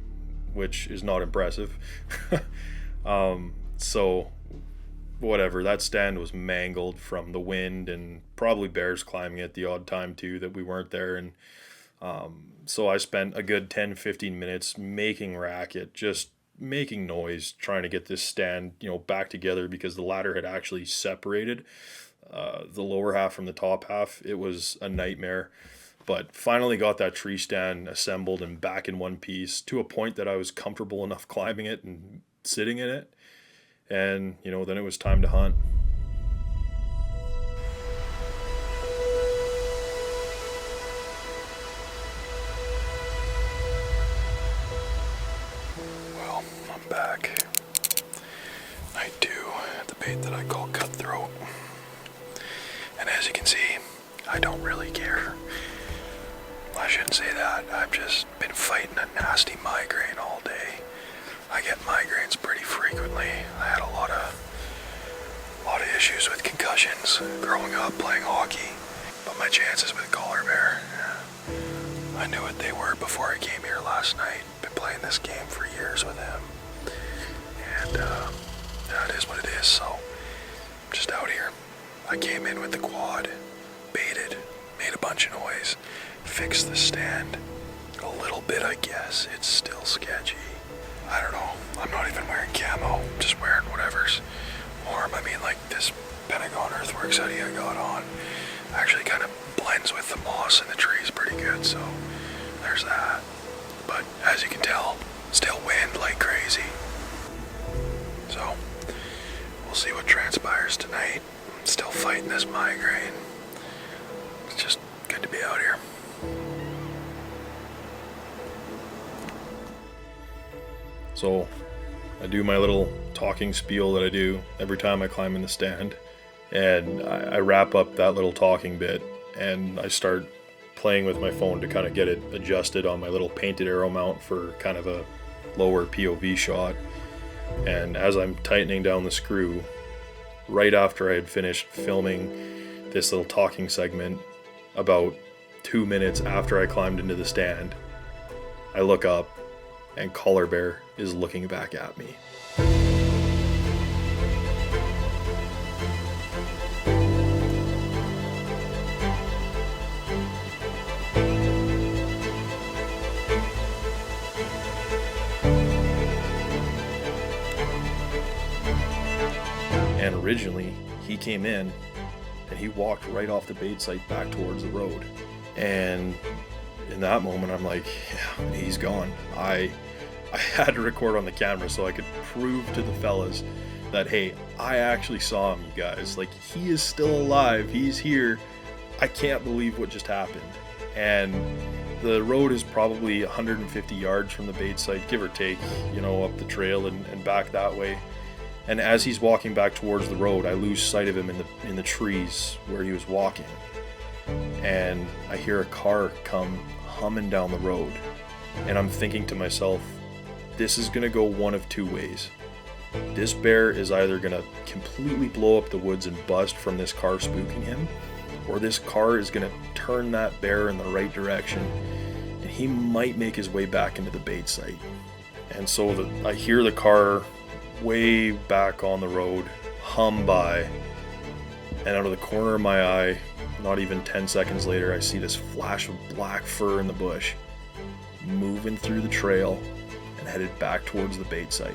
Speaker 1: which is not impressive. So whatever, that stand was mangled from the wind and probably bears climbing at the odd time too that we weren't there. And so I spent a good 10-15 minutes making racket, just making noise, trying to get this stand back together, because the ladder had actually separated the lower half from the top half. It was a nightmare, but finally got that tree stand assembled and back in one piece to a point that I was comfortable enough climbing it and sitting in it. And then it was time to hunt.
Speaker 5: Well, I'm back. Night 2 at the bait that I call cutthroat. And as you can see, I don't really care. I shouldn't say that. I've just been fighting a nasty migraine all day. I get migraines pretty frequently. I had a lot of issues with concussions growing up playing hockey. But my chances with collar bear, I knew what they were before I came here last night. Been playing this game for years with him. And it is what it is, so I'm just out here I came in with the quad, baited, made a bunch of noise, fixed the stand. A little bit, I guess. It's still sketchy. I don't know. I'm not even wearing camo. I'm just wearing whatever's warm. I mean, like this Pentagon Earthworks hoodie I got on actually kind of blends with the moss and the trees pretty good, so there's that. But as you can tell, still wind like crazy. So we'll see what transpires tonight. I'm still fighting this migraine. It's just good to be out here.
Speaker 1: So I do my little talking spiel that I do every time I climb in the stand, and I wrap up that little talking bit and I start playing with my phone to kind of get it adjusted on my little painted arrow mount for kind of a lower POV shot. And as I'm tightening down the screw, right after I had finished filming this little talking segment, about 2 minutes after I climbed into the stand, I look up and Collar Bear is looking back at me. And originally, he came in and he walked right off the bait site back towards the road. And in that moment, I'm like, yeah, he's gone. I had to record on the camera so I could prove to the fellas that, hey, I actually saw him, you guys. Like, he is still alive. He's here. I can't believe what just happened. And the road is probably 150 yards from the bait site, give or take, you know, up the trail and back that way. And as he's walking back towards the road, I lose sight of him in the trees where he was walking. And I hear a car come humming down the road. And I'm thinking to myself, this is gonna go one of two ways. This bear is either gonna completely blow up the woods and bust from this car spooking him, or this car is gonna turn that bear in the right direction and he might make his way back into the bait site. And so I hear the car way back on the road hum by, and out of the corner of my eye, not even 10 seconds later, I see this flash of black fur in the bush moving through the trail and headed back towards the bait site.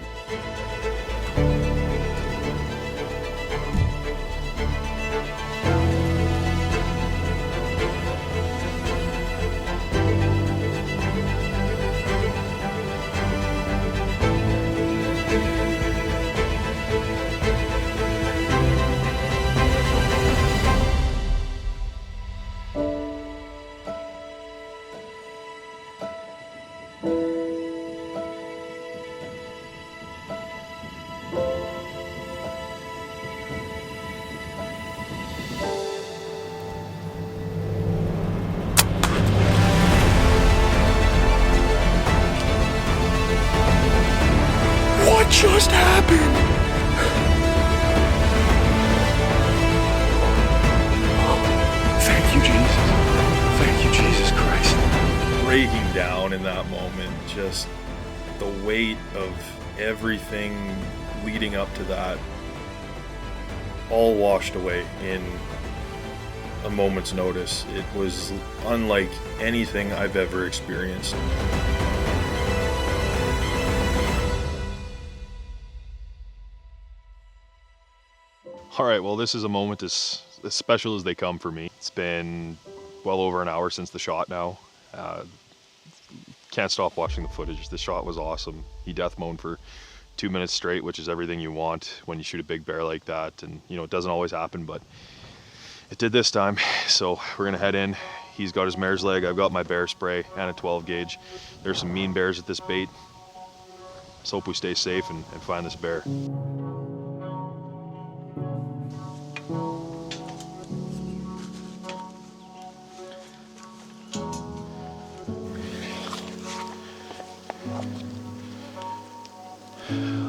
Speaker 5: What just happened? Thank you, Jesus. Thank you, Jesus Christ.
Speaker 1: Breaking down in that moment, just the weight of everything leading up to that, all washed away in a moment's notice. It was unlike anything I've ever experienced.
Speaker 4: All right, well, this is a moment as special as they come for me. It's been well over an hour since the shot now. Can't stop watching the footage. The shot was awesome. He death moaned for 2 minutes straight, which is everything you want when you shoot a big bear like that. And, you know, it doesn't always happen, but it did this time. So we're gonna head in. He's got his mare's leg. I've got my bear spray and a 12 gauge. There's some mean bears at this bait. Let's hope we stay safe and find this bear.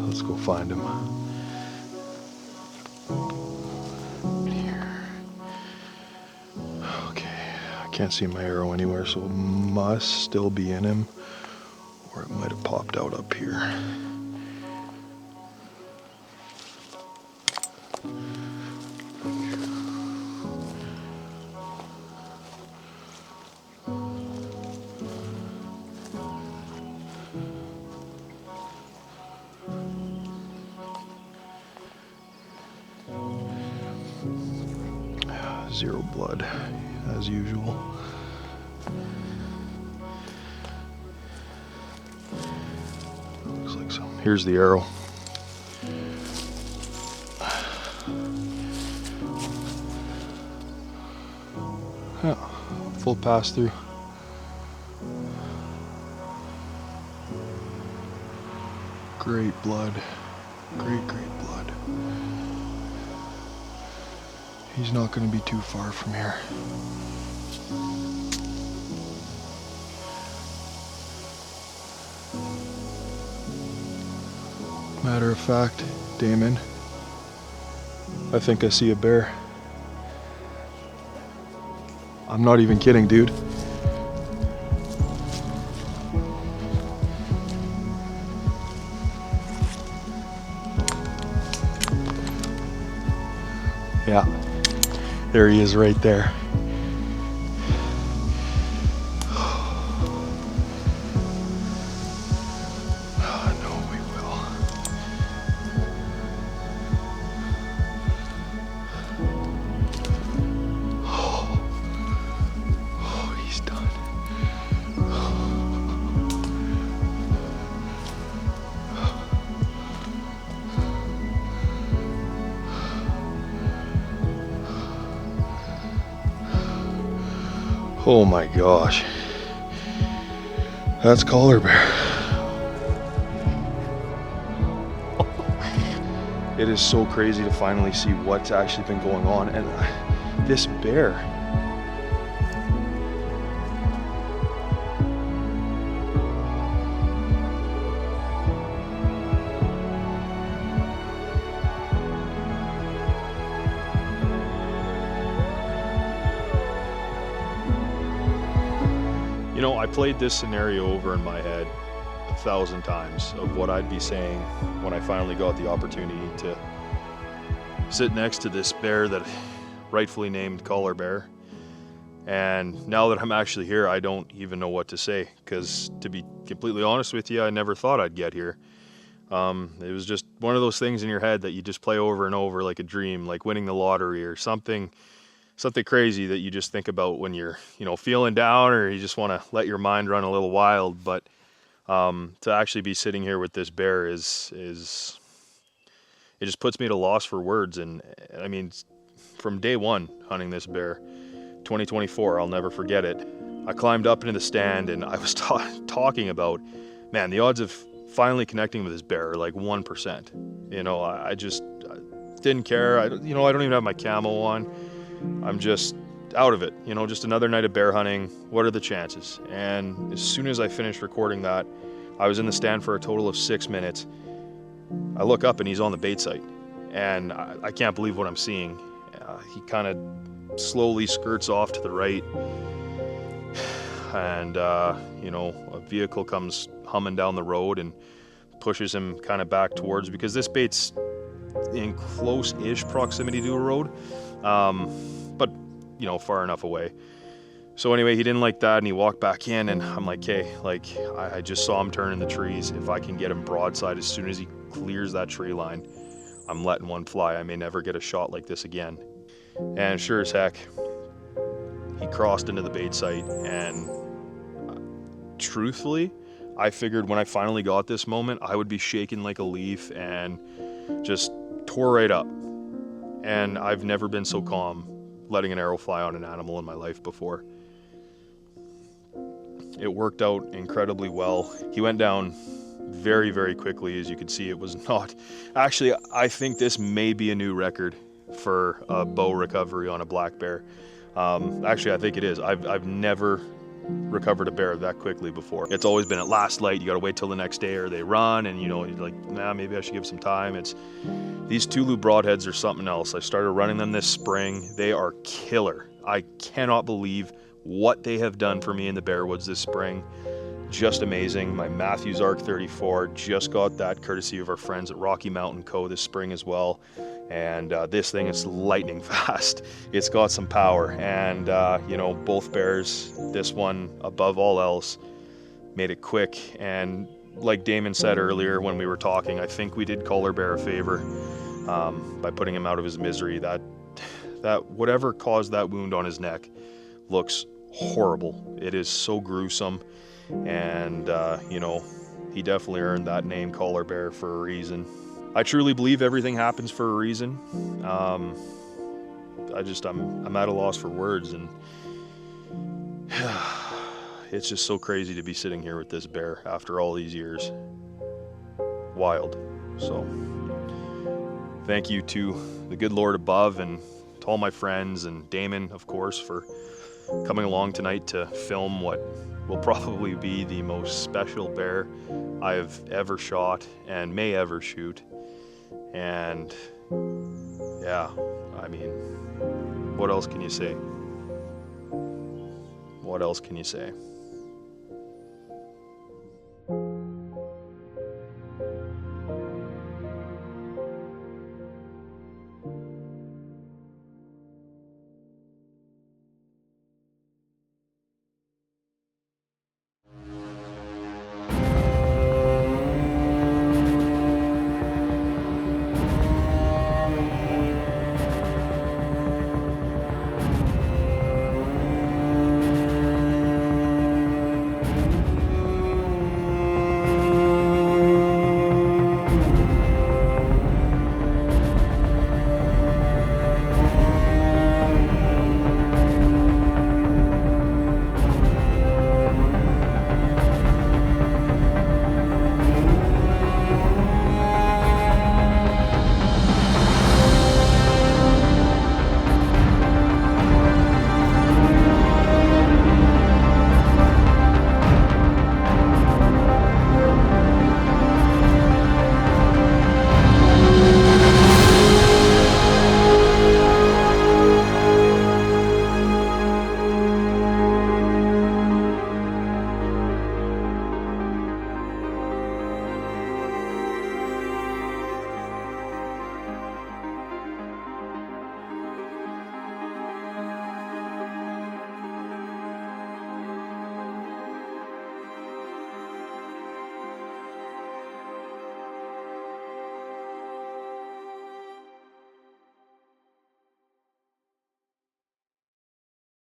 Speaker 4: Let's go find him. Here. Okay, I can't see my arrow anywhere, so it must still be in him, or it might have popped out up here.
Speaker 5: Zero blood, as usual. Looks like some. Here's the arrow. Yeah, full pass through. Great blood. Great blood. He's not going to be too far from here. Matter of fact, Damon, I think I see a bear. I'm not even kidding, dude. Yeah, there he is right there. Oh my gosh, that's collar bear. It is so crazy to finally see what's actually been going on, and this bear. You know, I played this scenario over in my head 1,000 times of what I'd be saying when I finally got the opportunity to sit next to this bear that rightfully named collar bear. And now that I'm actually here, I don't even know what to say, because to be completely honest with you, I never thought I'd get here. It was just one of those things in your head that you just play over and over like a dream, like winning the lottery or something crazy that you just think about when you're, feeling down, or you just want to let your mind run a little wild. But to actually be sitting here with this bear is it just puts me at a loss for words. And I mean, from day one hunting this bear, 2024, I'll never forget it. I climbed up into the stand and I was talking about, man, the odds of finally connecting with this bear are like 1%. I just didn't care. I don't even have my camo on. I'm just out of it, just another night of bear hunting. What are the chances? And as soon as I finished recording that, I was in the stand for a total of 6 minutes. I look up and he's on the bait site, and I can't believe what I'm seeing. He kind of slowly skirts off to the right, and a vehicle comes humming down the road and pushes him kind of back towards, because this bait's in close-ish proximity to a road, but far enough away. So anyway, he didn't like that, and he walked back in, and I'm like, hey, I just saw him turn in the trees. If I can get him broadside as soon as he clears that tree line, I'm letting one fly. I may never get a shot like this again. And sure as heck, he crossed into the bait site, and truthfully, I figured when I finally got this moment, I would be shaking like a leaf and just tore right up. And I've never been so calm letting an arrow fly on an animal in my life before. It worked out incredibly well. He went down very, very quickly. As you can see, it was not... Actually, I think this may be a new record for a bow recovery on a black bear. Actually, I think it is. I've never recovered a bear that quickly before. It's always been at last light. You got to wait till the next day, or they run, and you're like, nah, maybe I should give some time. These Tulu broadheads are something else. I started running them this spring. They are killer. I cannot believe what they have done for me in the bear woods this spring. Just amazing. My Matthews Arc 34 just got that courtesy of our friends at Rocky Mountain Co. this spring as well. And this thing is lightning fast. It's got some power, and both bears, this one above all else, made it quick. And like Damon said earlier when we were talking, I think we did collar bear a favor by putting him out of his misery.
Speaker 1: That whatever caused that wound on his neck looks horrible. It is so gruesome, and you know, he definitely earned that name Collar Bear for a reason. I truly believe everything happens for a reason. I'm at a loss for words, and it's just so crazy to be sitting here with this bear after all these years. Wild. So thank you to the good Lord above, and to all my friends, and Damon, of course, for coming along tonight to film what will probably be the most special bear I have ever shot and may ever shoot. And yeah, I mean, what else can you say? What else can you say?